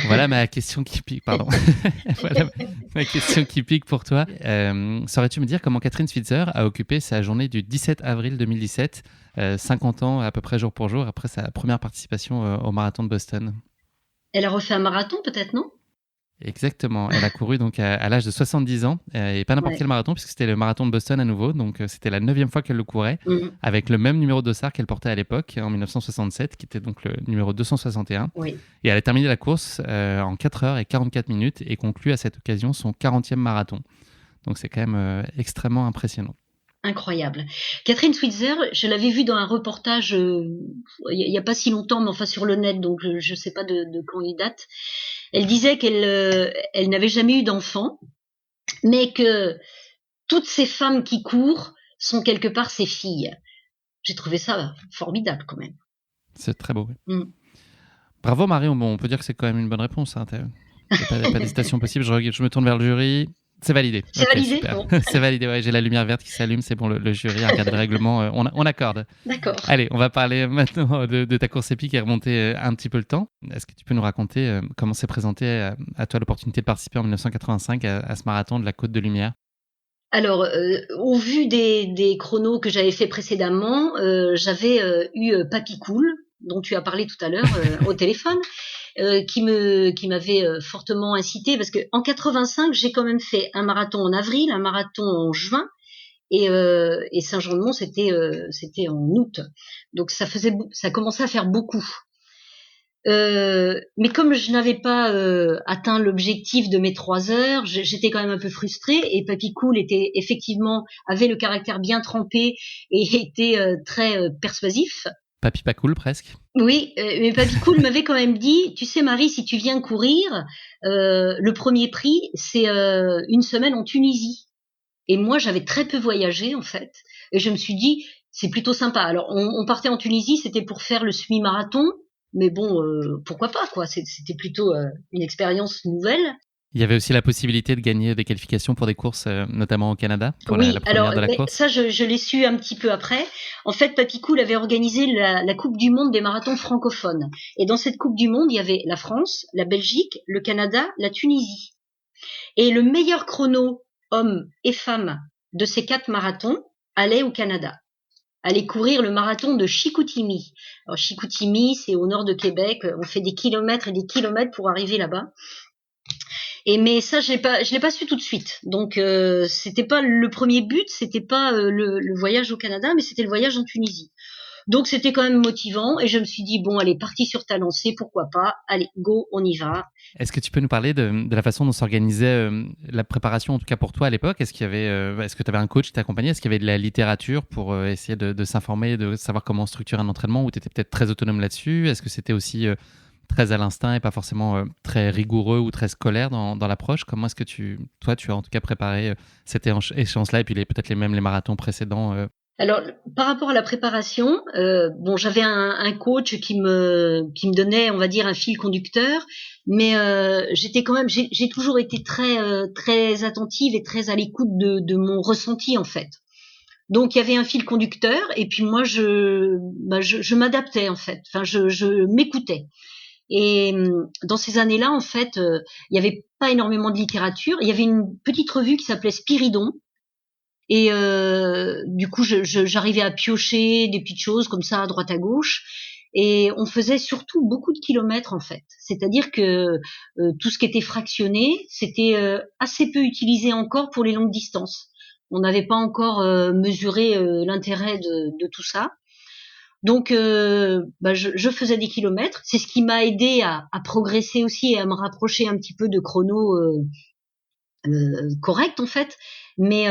Voilà ma question qui pique, pardon. Voilà ma question qui pique pour toi. Saurais-tu me dire comment Catherine Switzer a occupé sa journée du 17 avril 2017, 50 ans à peu près jour pour jour, après sa première participation au marathon de Boston ? Elle a refait un marathon peut-être, non ? Exactement. Elle a couru donc à l'âge de 70 ans et pas n'importe quel marathon puisque c'était le marathon de Boston à nouveau. Donc c'était la 9e fois qu'elle le courait avec le même numéro de dossard qu'elle portait à l'époque en 1967 qui était donc le numéro 261. Oui. Et elle a terminé la course en 4 heures et 44 minutes et conclut à cette occasion son 40e marathon. Donc c'est quand même extrêmement impressionnant. Incroyable. Catherine Switzer, je l'avais vue dans un reportage il y a pas si longtemps, mais enfin sur le net, donc je sais pas de quand il date. Elle disait qu'elle n'avait jamais eu d'enfant, mais que toutes ces femmes qui courent sont quelque part ses filles. J'ai trouvé ça formidable quand même. C'est très beau. Oui. Bravo Marie, on peut dire que c'est quand même une bonne réponse. Hein. Il n'y a pas d'hésitation possible. Je me tourne vers le jury. C'est validé. C'est validé. Bon. C'est validé, ouais, j'ai la lumière verte qui s'allume, c'est bon, le jury a regardé le règlement, on accorde. D'accord. Allez, on va parler maintenant de ta course épique et remonter un petit peu le temps. Est-ce que tu peux nous raconter comment s'est présentée à toi l'opportunité de participer en 1985 à ce marathon de la Côte de Lumière ? Alors, au vu des chronos que j'avais fait précédemment, j'avais eu Papy Cool, dont tu as parlé tout à l'heure au téléphone, qui m'avait fortement incité parce que en 85 j'ai quand même fait un marathon en avril, un marathon en juin et Saint-Jean-de-Mont c'était en août, donc ça commençait à faire beaucoup. Mais comme je n'avais pas atteint l'objectif de mes 3 heures, j'étais quand même un peu frustrée et Papy Cool avait le caractère bien trempé et était très persuasif. Papy pas cool presque. Oui, mais Papy Cool m'avait quand même dit, tu sais Marie, si tu viens courir, le premier prix c'est 1 semaine en Tunisie. Et moi j'avais très peu voyagé en fait, et je me suis dit c'est plutôt sympa. Alors on partait en Tunisie, c'était pour faire le semi-marathon, mais bon pourquoi pas quoi. C'était plutôt une expérience nouvelle. Il y avait aussi la possibilité de gagner des qualifications pour des courses, notamment au Canada, pour oui, la première alors, de la course. Ça, je l'ai su un petit peu après. En fait, Papy Cool avait organisé la Coupe du Monde des marathons francophones. Et dans cette Coupe du Monde, il y avait la France, la Belgique, le Canada, la Tunisie. Et le meilleur chrono, hommes et femmes, de ces 4 marathons, allait au Canada. Allait courir le marathon de Chicoutimi. Alors, Chicoutimi, c'est au nord de Québec. On fait des kilomètres et des kilomètres pour arriver là-bas. Mais ça, je l'ai pas su tout de suite. Donc, c'était pas le premier but, c'était pas le voyage au Canada, mais c'était le voyage en Tunisie. Donc, c'était quand même motivant. Et je me suis dit, bon, allez, parti sur ta lancée, pourquoi pas. Allez, go, on y va. Est-ce que tu peux nous parler de la façon dont s'organisait la préparation, en tout cas pour toi à l'époque ? Est-ce que tu avais un coach qui t'accompagnait ? Est-ce qu'il y avait de la littérature pour essayer de s'informer, de savoir comment structurer un entraînement, ou tu étais peut-être très autonome là-dessus ? Est-ce que c'était aussi très à l'instinct et pas forcément très rigoureux ou très scolaire dans l'approche ? Comment est-ce que tu as en tout cas préparé cette échéance-là et puis peut-être les marathons précédents Alors, par rapport à la préparation, j'avais un coach qui me donnait, on va dire, un fil conducteur, mais j'ai toujours été très attentive et très à l'écoute de mon ressenti en fait. Donc il y avait un fil conducteur et puis moi je m'adaptais en fait. Enfin je m'écoutais. Et dans ces années-là, en fait, il y avait pas énormément de littérature. Il y avait une petite revue qui s'appelait Spiridon. Et du coup, j'arrivais à piocher des petites choses comme ça à droite à gauche. Et on faisait surtout beaucoup de kilomètres en fait. C'est-à-dire que tout ce qui était fractionné, c'était assez peu utilisé encore pour les longues distances. On n'avait pas encore mesuré l'intérêt de tout ça. Donc, je faisais des kilomètres. C'est ce qui m'a aidé à progresser aussi et à me rapprocher un petit peu de chrono correct en fait. Mais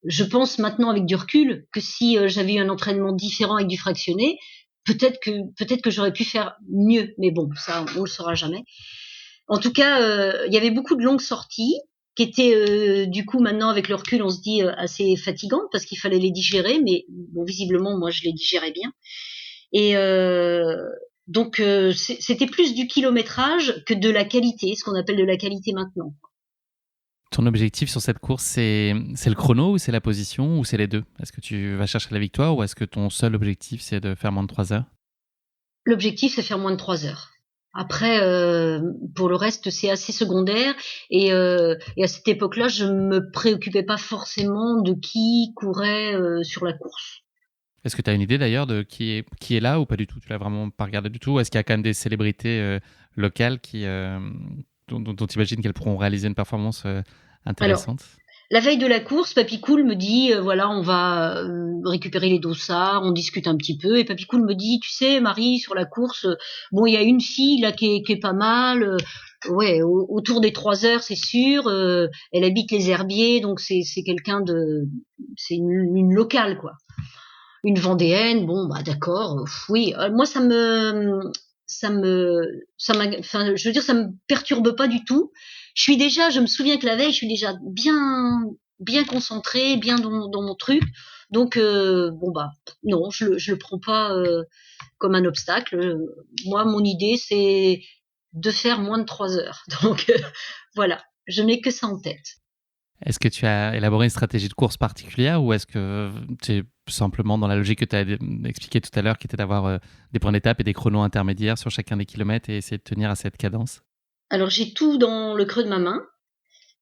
je pense maintenant avec du recul que si j'avais eu un entraînement différent avec du fractionné, peut-être que j'aurais pu faire mieux. Mais bon, ça, on le saura jamais. En tout cas, il y avait beaucoup de longues sorties qui étaient du coup maintenant avec le recul, on se dit assez fatigantes parce qu'il fallait les digérer. Mais bon, visiblement, moi, je les digérais bien. Et donc, c'était plus du kilométrage que de la qualité, ce qu'on appelle de la qualité maintenant. Ton objectif sur cette course, c'est le chrono ou c'est la position ou c'est les deux? Est-ce que tu vas chercher la victoire ou est-ce que ton seul objectif, c'est de faire moins de 3 heures? L'objectif, c'est faire moins de 3 heures. Après, pour le reste, c'est assez secondaire. Et à cette époque-là, je me préoccupais pas forcément de qui courait sur la course. Est-ce que tu as une idée d'ailleurs de qui est là ou pas du tout? Tu l'as vraiment pas regardé du tout? Est-ce qu'il y a quand même des célébrités locales dont tu imagines qu'elles pourront réaliser une performance Alors, intéressante? la veille de la course, Papy Cool me dit, voilà, on va récupérer les dossards, on discute un petit peu. Et Papy Cool me dit, tu sais, Marie, sur la course, bon, il y a une fille là qui est pas mal. Ouais, autour des 3 heures, c'est sûr. Elle habite les Herbiers, donc c'est quelqu'un c'est une locale quoi. Une Vendéenne, bon bah d'accord, oui. Moi enfin, je veux dire, ça me perturbe pas du tout. Je me souviens que la veille, je suis déjà bien concentrée, bien dans mon truc. Donc bon bah non, je le prends pas comme un obstacle. Moi, mon idée, c'est de faire moins de 3 heures. Donc voilà, je n'ai que ça en tête. Est-ce que tu as élaboré une stratégie de course particulière ou est-ce que tu es simplement dans la logique que tu as expliqué tout à l'heure, qui était d'avoir des points d'étape et des chronos intermédiaires sur chacun des kilomètres et essayer de tenir à cette cadence? Alors j'ai tout dans le creux de ma main.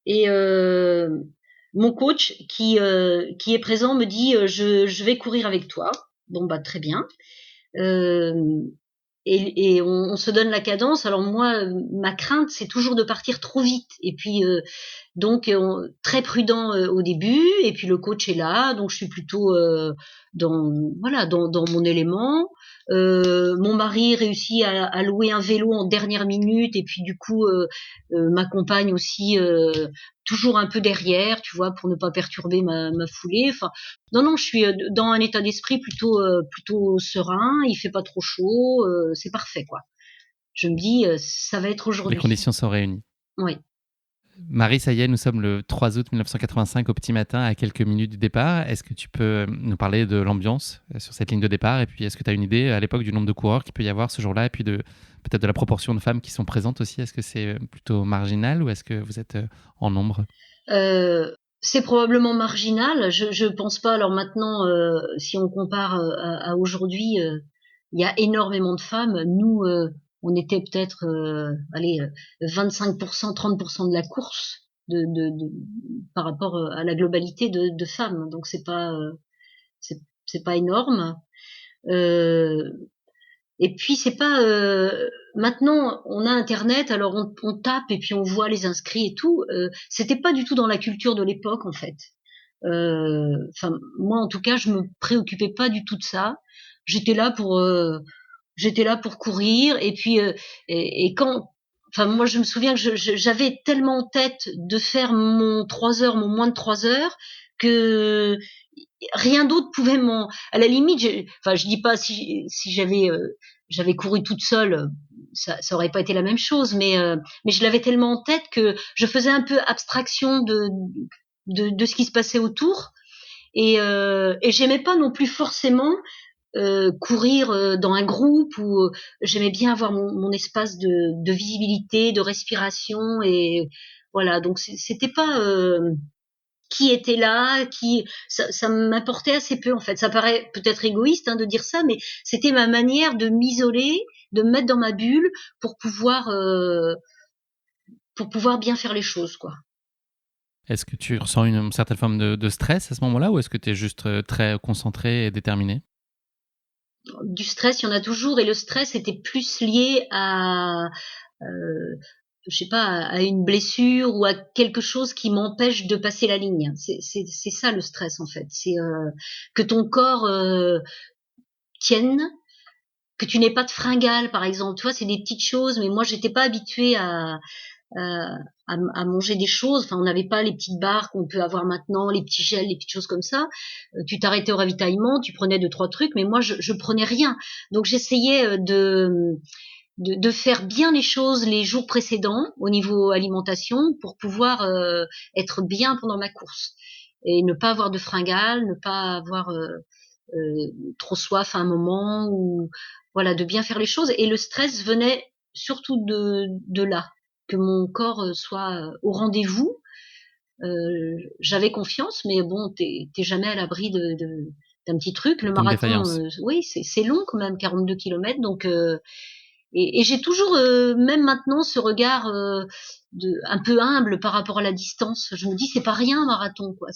Et mon coach qui est présent me dit je vais courir avec toi. Bon bah très bien. Euh, et on se donne la cadence. Alors moi, ma crainte, c'est toujours de partir trop vite. Et puis donc très prudent au début. Et puis le coach est là, donc je suis plutôt dans mon élément. Mon mari réussit à louer un vélo en dernière minute et puis du coup m'accompagne aussi toujours un peu derrière, tu vois, pour ne pas perturber ma foulée. Enfin, non, je suis dans un état d'esprit plutôt serein. Il fait pas trop chaud, c'est parfait quoi. Je me dis ça va être Les aujourd'hui. conditions sont réunies. Oui. Marie, ça y est, nous sommes le 3 août 1985 au petit matin, à quelques minutes du départ. Est-ce que tu peux nous parler de l'ambiance sur cette ligne de départ? Et puis, est-ce que tu as une idée à l'époque du nombre de coureurs qu'il peut y avoir ce jour-là? Et puis, peut-être de la proportion de femmes qui sont présentes aussi. Est-ce que c'est plutôt marginal ou est-ce que vous êtes en nombre? C'est probablement marginal. Je pense pas. Alors maintenant, si on compare à aujourd'hui, il y a énormément de femmes. Nous, on était peut-être, 25%, 30% de la course par rapport à la globalité de femmes. Donc c'est pas énorme. Euh, et puis c'est pas maintenant on a internet, alors on tape et puis on voit les inscrits et tout. C'était pas du tout dans la culture de l'époque en fait. Enfin moi en tout cas je me préoccupais pas du tout de ça. J'étais là pour j'étais là pour courir et puis et quand enfin moi je me souviens que j'avais tellement en tête de faire mon 3 heures, mon moins de 3 heures que rien d'autre pouvait à la limite enfin je dis pas si j'avais couru toute seule, ça aurait pas été la même chose, mais je l'avais tellement en tête que je faisais un peu abstraction de ce qui se passait autour et j'aimais pas non plus forcément courir dans un groupe où j'aimais bien avoir mon espace de visibilité, de respiration et voilà, donc c'était pas qui était là, ça m'apportait assez peu en fait. Ça paraît peut-être égoïste de dire ça, mais c'était ma manière de m'isoler, de me mettre dans ma bulle pour pouvoir bien faire les choses quoi. Est-ce que tu ressens une certaine forme de stress à ce moment-là ou est-ce que tu es juste très concentré et déterminé? du stress, il y en a toujours, et le stress était plus lié à, je sais pas, à une blessure ou à quelque chose qui m'empêche de passer la ligne. C'est ça le stress en fait. C'est que ton corps tienne, que tu n'aies pas de fringales par exemple. Tu vois, c'est des petites choses, mais moi j'étais pas habituée à manger des choses. Enfin, on n'avait pas les petites barres qu'on peut avoir maintenant, les petits gels, les petites choses comme ça. Tu t'arrêtais au ravitaillement, tu prenais 2-3 trucs, mais moi je prenais rien. Donc j'essayais de faire bien les choses les jours précédents au niveau alimentation pour pouvoir être bien pendant ma course et ne pas avoir de fringales, ne pas avoir trop soif à un moment, ou voilà, de bien faire les choses. Et le stress venait surtout de là, que mon corps soit au rendez-vous. J'avais confiance, mais bon, t'es jamais à l'abri d'un petit truc. Le D'une marathon, défaillance. oui, c'est long quand même, 42 kilomètres, donc et j'ai toujours, même maintenant, ce regard un peu humble par rapport à la distance. Je me dis, c'est pas rien un marathon, quoi.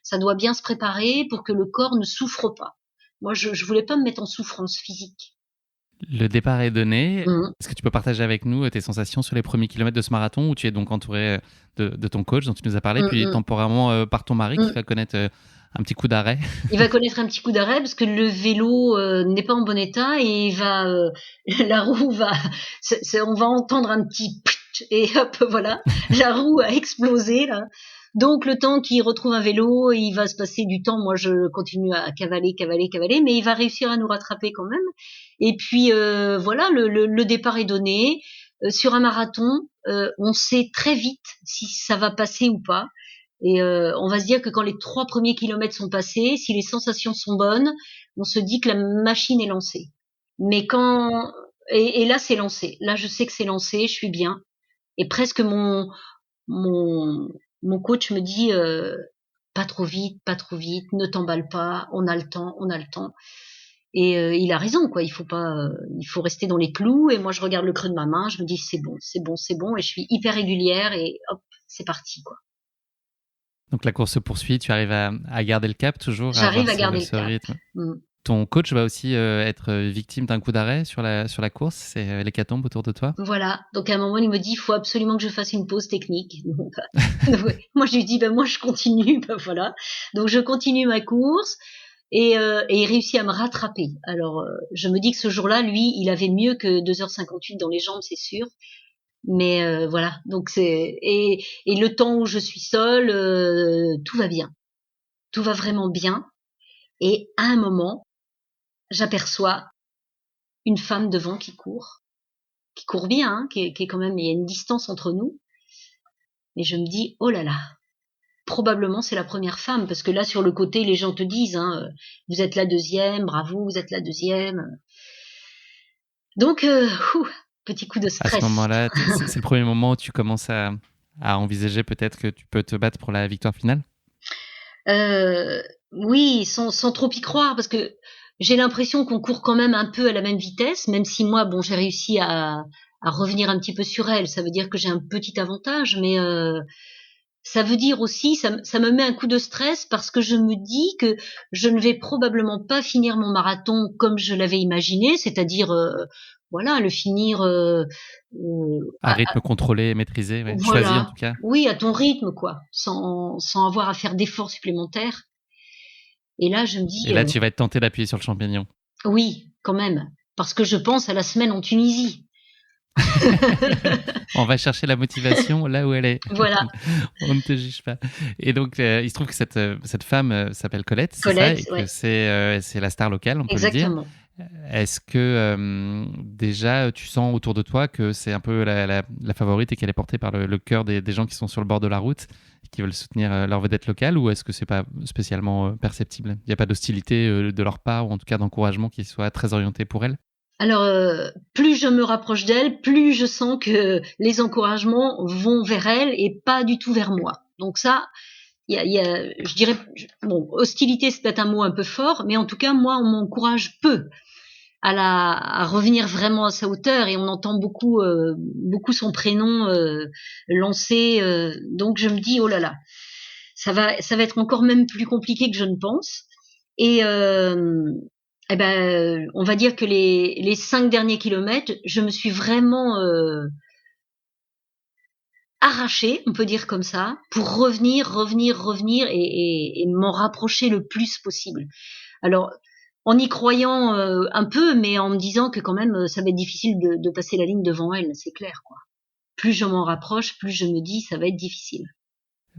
Ça doit bien se préparer pour que le corps ne souffre pas. Moi, je voulais pas me mettre en souffrance physique. Le départ est donné. Mmh. Est-ce que tu peux partager avec nous tes sensations sur les premiers kilomètres de ce marathon où tu es donc entouré de ton coach dont tu nous as parlé, Mmh, puis mmh, temporairement par ton mari qui mmh. va connaître un petit coup d'arrêt? Il va connaître un petit coup d'arrêt parce que le vélo n'est pas en bon état, et il va la roue va on va entendre un petit ptsch, et hop, voilà, la roue a explosé là. Donc le temps qu'il retrouve un vélo, il va se passer du temps. Moi je continue à cavaler, cavaler, cavaler, mais il va réussir à nous rattraper quand même. Et puis voilà, le départ est donné. Sur un marathon, on sait très vite si ça va passer ou pas. Et on va se dire que quand les 3 premiers kilomètres sont passés, si les sensations sont bonnes, on se dit que la machine est lancée. Mais quand et là c'est lancé. Là je sais que c'est lancé, je suis bien. Et presque mon mon coach me dit pas trop vite, pas trop vite, ne t'emballe pas, on a le temps, on a le temps. Et il a raison, quoi. Il faut pas, il faut rester dans les clous. Et moi je regarde le creux de ma main, je me dis c'est bon, c'est bon, c'est bon. Et je suis hyper régulière et hop, c'est parti, quoi. Donc la course se poursuit, tu arrives à garder le cap toujours, à avoir J'arrive à garder le ce cap. rythme. Mmh. Ton coach va aussi être victime d'un coup d'arrêt sur la course, c'est l'hécatombe autour de toi? Voilà. Donc à un moment, il me dit: «Il faut absolument que je fasse une pause technique». Donc ouais. Moi je lui dis: «Ben moi je continue», ben voilà. Donc je continue ma course, et il réussit à me rattraper. Alors je me dis que ce jour-là, lui, il avait mieux que 2h58 dans les jambes, c'est sûr. Mais voilà. Donc et le temps où je suis seule, tout va bien. Tout va vraiment bien, et à un moment, j'aperçois une femme devant qui court bien, hein, qui est quand même, il y a une distance entre nous. Mais je me dis, oh là là, probablement c'est la première femme, parce que là sur le côté, les gens te disent, hein, vous êtes la deuxième, bravo, vous êtes la deuxième. Donc, petit coup de À ce stress. moment-là, c'est le premier moment où tu commences à envisager peut-être que tu peux te battre pour la victoire finale? Oui, sans trop y croire, parce que j'ai l'impression qu'on court quand même un peu à la même vitesse, même si moi, bon, j'ai réussi à revenir un petit peu sur elle. Ça veut dire que j'ai un petit avantage, mais ça veut dire aussi, ça me met un coup de stress, parce que je me dis que je ne vais probablement pas finir mon marathon comme je l'avais imaginé, c'est-à-dire, voilà, le finir, À rythme contrôlé et maîtrisé, ouais. Choisi en voilà, tout cas. oui, à ton rythme, quoi, sans avoir à faire d'efforts supplémentaires. Et là, je me dis, Et là, tu vas être tenté d'appuyer sur le champignon. oui, quand même, parce que je pense à la semaine en Tunisie. On va chercher la motivation là où elle est. Voilà, On ne te juge pas. Et donc, il se trouve que cette femme s'appelle Colette, c'est ça, et Colette, que ouais, c'est la star locale, on peut le dire. exactement. Est-ce que déjà tu sens autour de toi que c'est un peu la favorite et qu'elle est portée par le cœur des gens qui sont sur le bord de la route et qui veulent soutenir leur vedette locale, ou est-ce que c'est pas spécialement perceptible? Il n'y a pas d'hostilité de leur part, ou en tout cas d'encouragement qui soit très orienté pour elle? Alors, plus je me rapproche d'elle, plus je sens que les encouragements vont vers elle et pas du tout vers moi. Donc ça, il y a, je dirais, bon, hostilité, c'est peut-être un mot un peu fort, mais en tout cas, moi, on m'encourage peu à revenir vraiment à sa hauteur, et on entend beaucoup son prénom lancé. Donc je me dis, oh là là, ça va être encore même plus compliqué que je ne pense. Et Eh ben, on va dire que les 5 derniers kilomètres, je me suis vraiment arrachée, on peut dire comme ça, pour revenir et m'en rapprocher le plus possible. Alors, en y croyant un peu, mais en me disant que quand même, ça va être difficile de passer la ligne devant elle, c'est clair, quoi. Plus je m'en rapproche, plus je me dis, ça va être difficile.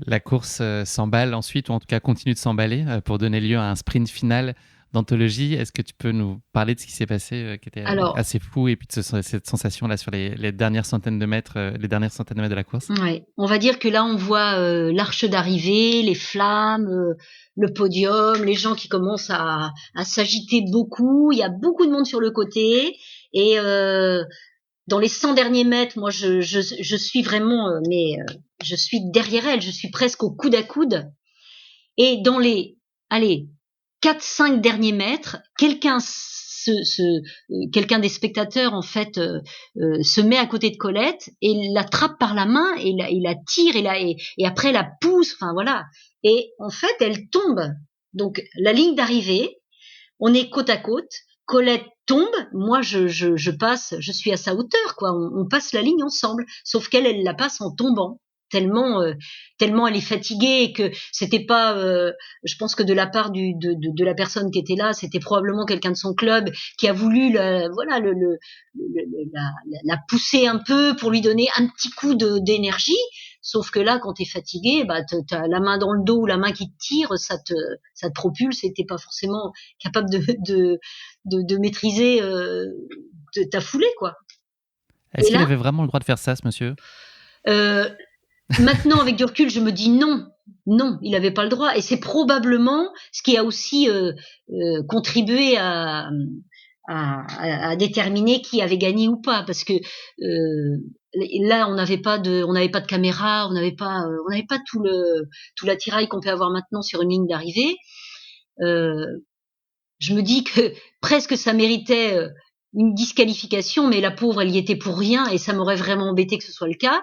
La course s'emballe ensuite, ou en tout cas continue de s'emballer pour donner lieu à un sprint final d'anthologie. Est-ce que tu peux nous parler de ce qui s'est passé, qui était Alors, assez fou, et puis de cette sensation-là sur les dernières centaines de mètres, de la course? ouais, on va dire que là, on voit l'arche d'arrivée, les flammes, le podium, les gens qui commencent à s'agiter beaucoup. Il y a beaucoup de monde sur le côté. Et dans les 100 derniers mètres, moi, je suis vraiment, je suis derrière elle. Je suis presque au coude à coude. Et dans les, allez, 4-5 derniers mètres, quelqu'un des spectateurs en fait se met à côté de Colette et l'attrape par la main et la tire et après la pousse, enfin voilà. Et en fait, elle tombe. Donc la ligne d'arrivée, on est côte à côte. Colette tombe, moi je passe, je suis à sa hauteur, quoi. On passe la ligne ensemble, sauf elle la passe en tombant. Tellement, tellement elle est fatiguée et que c'était pas, je pense que de la part de la personne qui était là, c'était probablement quelqu'un de son club qui a voulu voilà la pousser un peu pour lui donner un petit coup d'énergie. Sauf que là, quand t'es fatigué, bah t'as la main dans le dos ou la main qui te tire, ça te propulse et t'es pas forcément capable de maîtriser ta foulée, quoi. Est-ce Et qu'il là, avait vraiment le droit de faire ça, ce monsieur? euh, maintenant, avec du recul, je me dis non, non, il n'avait pas le droit. Et c'est probablement ce qui a aussi contribué à déterminer qui avait gagné ou pas, parce que là, on n'avait pas de caméra, on n'avait pas tout l'attirail qu'on peut avoir maintenant sur une ligne d'arrivée. Euh, je me dis que presque ça méritait une disqualification, mais la pauvre, elle y était pour rien, et ça m'aurait vraiment embêté que ce soit le cas.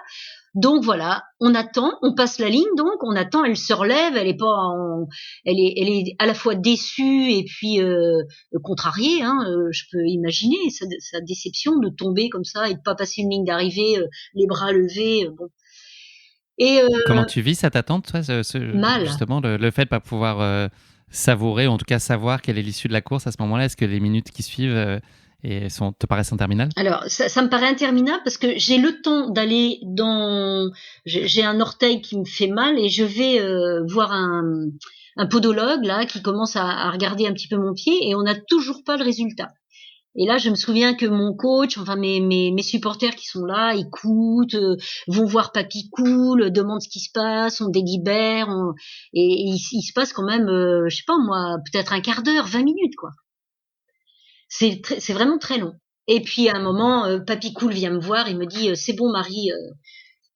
Donc voilà, on attend, on passe la ligne, donc on attend, elle se relève, elle est pas, elle est à la fois déçue et puis contrariée. Hein, je peux imaginer sa déception de tomber comme ça et de pas passer une ligne d'arrivée, les bras levés. Bon. Et Comment tu vis cette attente, toi, mal. justement, le fait de pas pouvoir savourer, ou en tout cas savoir quelle est l'issue de la course à ce moment-là? Est-ce que les minutes qui suivent te paraissent interminables? Alors, ça me paraît interminable parce que j'ai le temps d'aller j'ai un orteil qui me fait mal et je vais voir un podologue là qui commence à regarder un petit peu mon pied et on n'a toujours pas le résultat. Et là, je me souviens que mon coach, enfin mes supporters qui sont là, écoutent, vont voir Papy Cool, demandent ce qui se passe, on délibère, et il se passe quand même, je sais pas moi, peut-être un quart d'heure, 20 minutes quoi. C'est vraiment très long. Et puis à un moment, Papy Cool vient me voir, il me dit c'est bon Marie,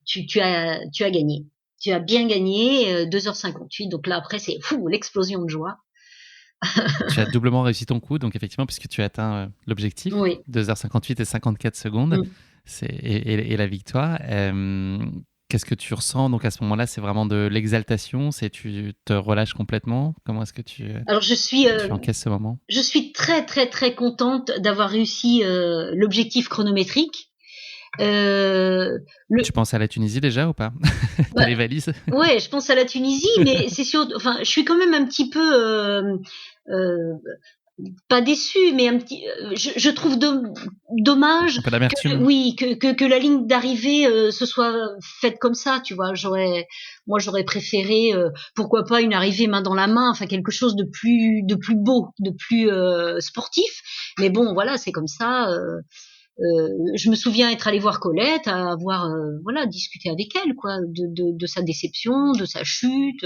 tu as gagné. Tu as bien gagné, 2h58. Donc là après c'est fou, l'explosion de joie. Tu as doublement réussi ton coup, donc effectivement, puisque tu as atteint l'objectif, Oui. 2h58 et 54 secondes, Mm. et la victoire. Qu'est-ce que tu ressens donc à ce moment-là? C'est vraiment de l'exaltation? C'est tu te relâches complètement? Comment est-ce que Alors tu encaisses ce moment? je suis très très très contente d'avoir réussi l'objectif chronométrique. Le Tu penses à la Tunisie déjà ou pas? T'as bah, les valises? ouais, je pense à la Tunisie, mais c'est sûr. Enfin, je suis quand même un petit peu euh, pas déçue, mais je trouve dommage Un peu que d'amertume? oui que la ligne d'arrivée se soit faite comme ça, tu vois. J'aurais préféré pourquoi pas une arrivée main dans la main, enfin quelque chose de plus beau, de plus sportif. Mais bon, voilà, c'est comme ça. Je me souviens être allée voir Colette, avoir voilà discuté avec elle quoi, de sa déception, de sa chute,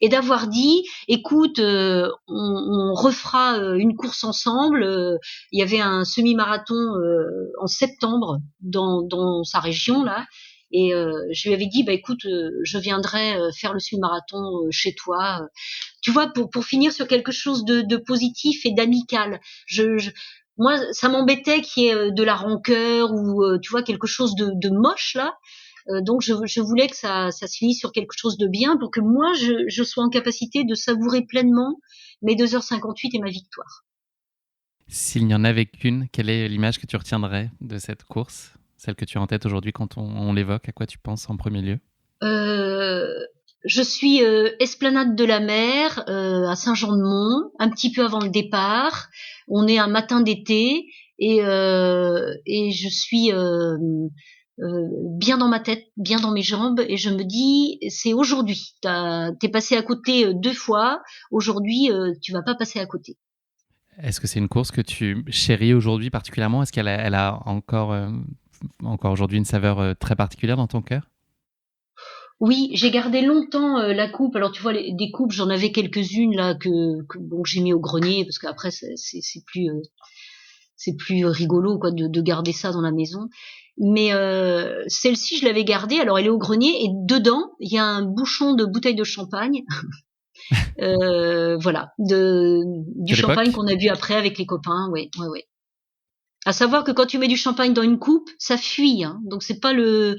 et d'avoir dit, écoute, on refera une course ensemble. Il y avait un semi-marathon en septembre dans sa région là. Et je lui avais dit, bah écoute, je viendrai faire le semi-marathon chez toi. Tu vois, pour finir sur quelque chose de positif et d'amical. Moi, ça m'embêtait qu'il y ait de la rancœur ou tu vois quelque chose de moche là. Donc je voulais que ça se finisse sur quelque chose de bien pour que moi je sois en capacité de savourer pleinement mes 2h58 et ma victoire. S'il n'y en avait qu'une, quelle est l'image que tu retiendrais de cette course? Celle que tu as en tête aujourd'hui quand on l'évoque, à quoi tu penses en premier lieu? Euh, je suis esplanade de la mer à Saint-Jean-de-Mont, un petit peu avant le départ. On est un matin d'été et je suis bien dans ma tête, bien dans mes jambes, et je me dis c'est aujourd'hui. T'es passé à côté 2 fois. Aujourd'hui, tu vas pas passer à côté. Est-ce que c'est une course que tu chéris aujourd'hui particulièrement? Est-ce qu'elle a encore aujourd'hui une saveur très particulière dans ton cœur? Oui, j'ai gardé longtemps la coupe. Alors tu vois, des coupes, j'en avais quelques-unes là que bon, j'ai mis au grenier parce qu'après c'est plus rigolo quoi de garder ça dans la maison. Mais celle-ci, je l'avais gardée. Alors elle est au grenier et dedans il y a un bouchon de bouteille de champagne. Voilà, du De champagne l'époque? qu'on a bu après avec les copains. Ouais, ouais, ouais. À savoir que quand tu mets du champagne dans une coupe, ça fuit, hein. Donc c'est pas le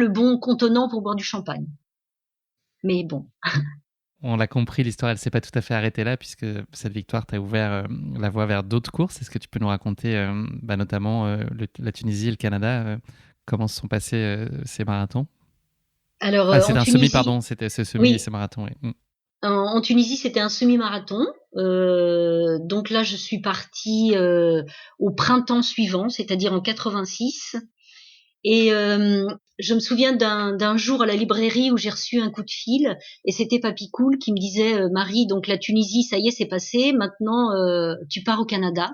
bon contenant pour boire du champagne. Mais bon. On l'a compris, l'histoire, elle s'est pas tout à fait arrêtée là, puisque cette victoire t'a ouvert la voie vers d'autres courses. Est-ce que tu peux nous raconter, notamment la Tunisie et le Canada, comment se sont passés ces marathons? Alors Ah, en c'était un semi, Tunisie, pardon, c'était ce semi et oui, ce marathon. Oui. en Tunisie, c'était un semi-marathon. Donc là, je suis partie au printemps suivant, c'est-à-dire en 86. Et je me souviens d'un jour à la librairie où j'ai reçu un coup de fil, et c'était Papy Cool qui me disait Marie, donc la Tunisie, ça y est, c'est passé. Maintenant, tu pars au Canada,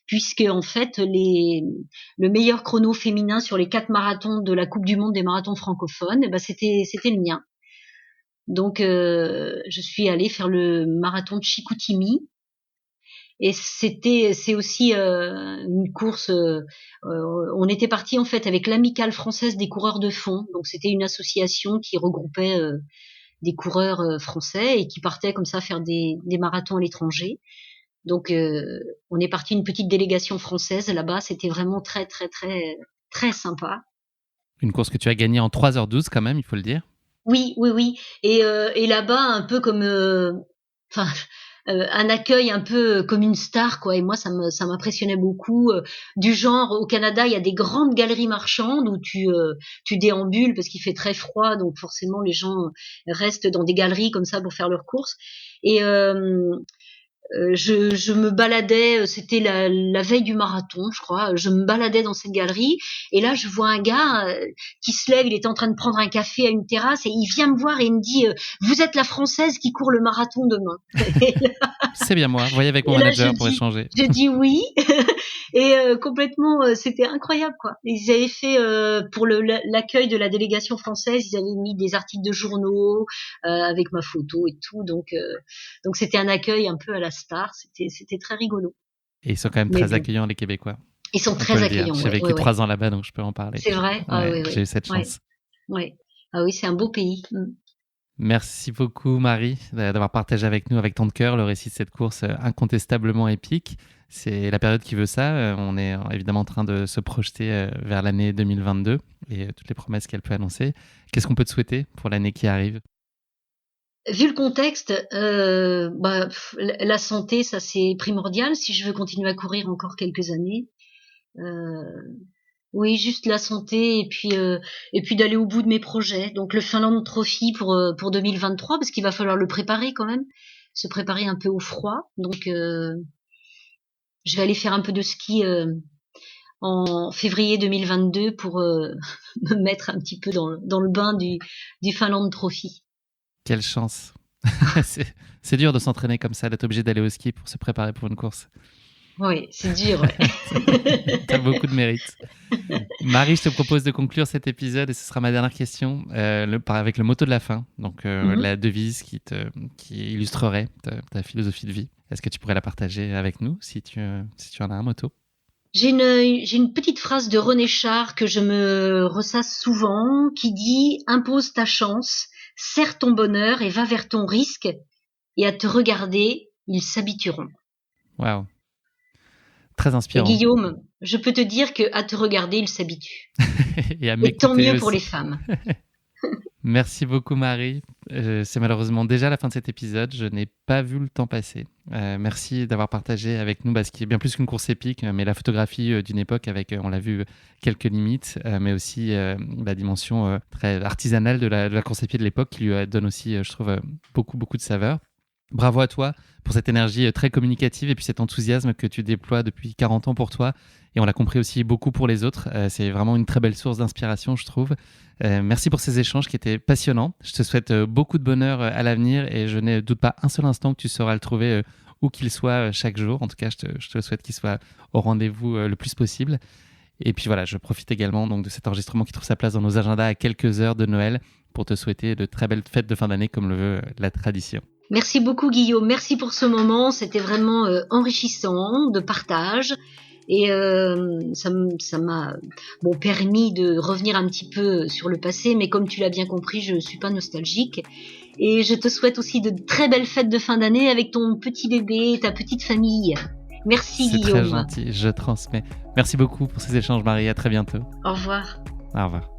puisque en fait, le meilleur chrono féminin sur les 4 marathons de la Coupe du Monde des marathons francophones, eh ben c'était le mien. Donc, je suis allée faire le marathon de Chicoutimi. Et c'est aussi une course. On était parti en fait avec l'Amicale française des coureurs de fond. Donc, c'était une association qui regroupait des coureurs français et qui partaient comme ça faire des marathons à l'étranger. Donc, on est parti une petite délégation française là-bas. C'était vraiment très, très, très, très sympa. Une course que tu as gagnée en 3h12 quand même, il faut le dire. Oui, oui, oui. Et là-bas, un peu comme, enfin, un accueil un peu comme une star, quoi. Et moi, ça m'impressionnait beaucoup. Du genre, au Canada, il y a des grandes galeries marchandes où tu déambules parce qu'il fait très froid, donc forcément, les gens restent dans des galeries comme ça pour faire leurs courses. Et je me baladais, c'était la veille du marathon, je crois. Je me baladais dans cette galerie et là, je vois un gars qui se lève, il était en train de prendre un café à une terrasse et il vient me voir et il me dit Vous êtes la Française qui court le marathon demain. C'est bien moi. Voyez avec mon Et là, manager pour échanger. je dis oui. Et complètement, c'était incroyable, quoi. Ils avaient fait, pour l'accueil de la délégation française, ils avaient mis des articles de journaux avec ma photo et tout. Donc c'était un accueil un peu à la star. C'était très rigolo. Et ils sont quand même Mais très bon, accueillants, les Québécois. ils sont On peut très le dire. accueillants, J'ai ouais, vécu ouais, ouais. 3 ans là-bas, donc je peux en parler. C'est vrai? Ah Ouais, oui, j'ai oui. eu cette Ouais, chance. ouais. Ah oui, c'est un beau pays. Merci beaucoup, Marie, d'avoir partagé avec nous, avec tant de cœur, le récit de cette course incontestablement épique. C'est la période qui veut ça. On est évidemment en train de se projeter vers l'année 2022 et toutes les promesses qu'elle peut annoncer. Qu'est-ce qu'on peut te souhaiter pour l'année qui arrive? Vu le contexte, la santé, ça c'est primordial si je veux continuer à courir encore quelques années. Euh, Oui, juste la santé et puis d'aller au bout de mes projets. Donc le Finland Trophy pour 2023 parce qu'il va falloir le préparer quand même, se préparer un peu au froid. Donc je vais aller faire un peu de ski en février 2022 pour me mettre un petit peu dans le bain du Finland Trophy. Quelle chance! C'est dur de s'entraîner comme ça, d'être obligé d'aller au ski pour se préparer pour une course. Oui, c'est dur. Ouais. T'as beaucoup de mérite. Marie, je te propose de conclure cet épisode et ce sera ma dernière question avec le motto de la fin, donc Mhm. la devise qui illustrerait ta philosophie de vie. Est-ce que tu pourrais la partager avec nous si tu en as un motto? J'ai une petite phrase de René Char que je me ressasse souvent qui dit impose ta chance, serre ton bonheur et va vers ton risque et à te regarder, ils s'habitueront. Waouh, très Et inspirant. Guillaume, je peux te dire que à te regarder, ils s'habituent. Et à Et tant m'écouter mieux pour aussi. les femmes. Merci beaucoup Marie. C'est malheureusement déjà la fin de cet épisode. Je n'ai pas vu le temps passer. Merci d'avoir partagé avec nous ce qui est bien plus qu'une course épique, mais la photographie d'une époque avec, on l'a vu, quelques limites, mais aussi la dimension très artisanale de la course à pied de l'époque qui lui donne aussi, je trouve, beaucoup de saveur. Bravo à toi pour cette énergie très communicative et puis cet enthousiasme que tu déploies depuis 40 ans pour toi. Et on l'a compris aussi beaucoup pour les autres. C'est vraiment une très belle source d'inspiration, je trouve. Merci pour ces échanges qui étaient passionnants. Je te souhaite beaucoup de bonheur à l'avenir et je ne doute pas un seul instant que tu sauras le trouver où qu'il soit chaque jour. En tout cas, je te souhaite qu'il soit au rendez-vous le plus possible. Et puis voilà, je profite également donc, de cet enregistrement qui trouve sa place dans nos agendas à quelques heures de Noël pour te souhaiter de très belles fêtes de fin d'année comme le veut la tradition. Merci beaucoup Guillaume, merci pour ce moment, c'était vraiment enrichissant de partage et ça m'a permis de revenir un petit peu sur le passé, mais comme tu l'as bien compris, je ne suis pas nostalgique et je te souhaite aussi de très belles fêtes de fin d'année avec ton petit bébé, ta petite famille. Merci C'est Guillaume. Très gentil, je transmets. Merci beaucoup pour ces échanges Marie, à très bientôt. Au revoir. Au revoir.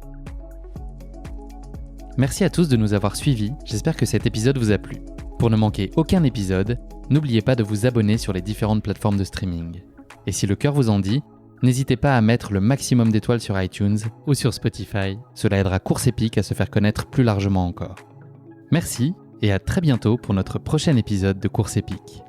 Merci à tous de nous avoir suivis, j'espère que cet épisode vous a plu. Pour ne manquer aucun épisode, n'oubliez pas de vous abonner sur les différentes plateformes de streaming. Et si le cœur vous en dit, n'hésitez pas à mettre le maximum d'étoiles sur iTunes ou sur Spotify, cela aidera Course Épique à se faire connaître plus largement encore. Merci et à très bientôt pour notre prochain épisode de Course Épique.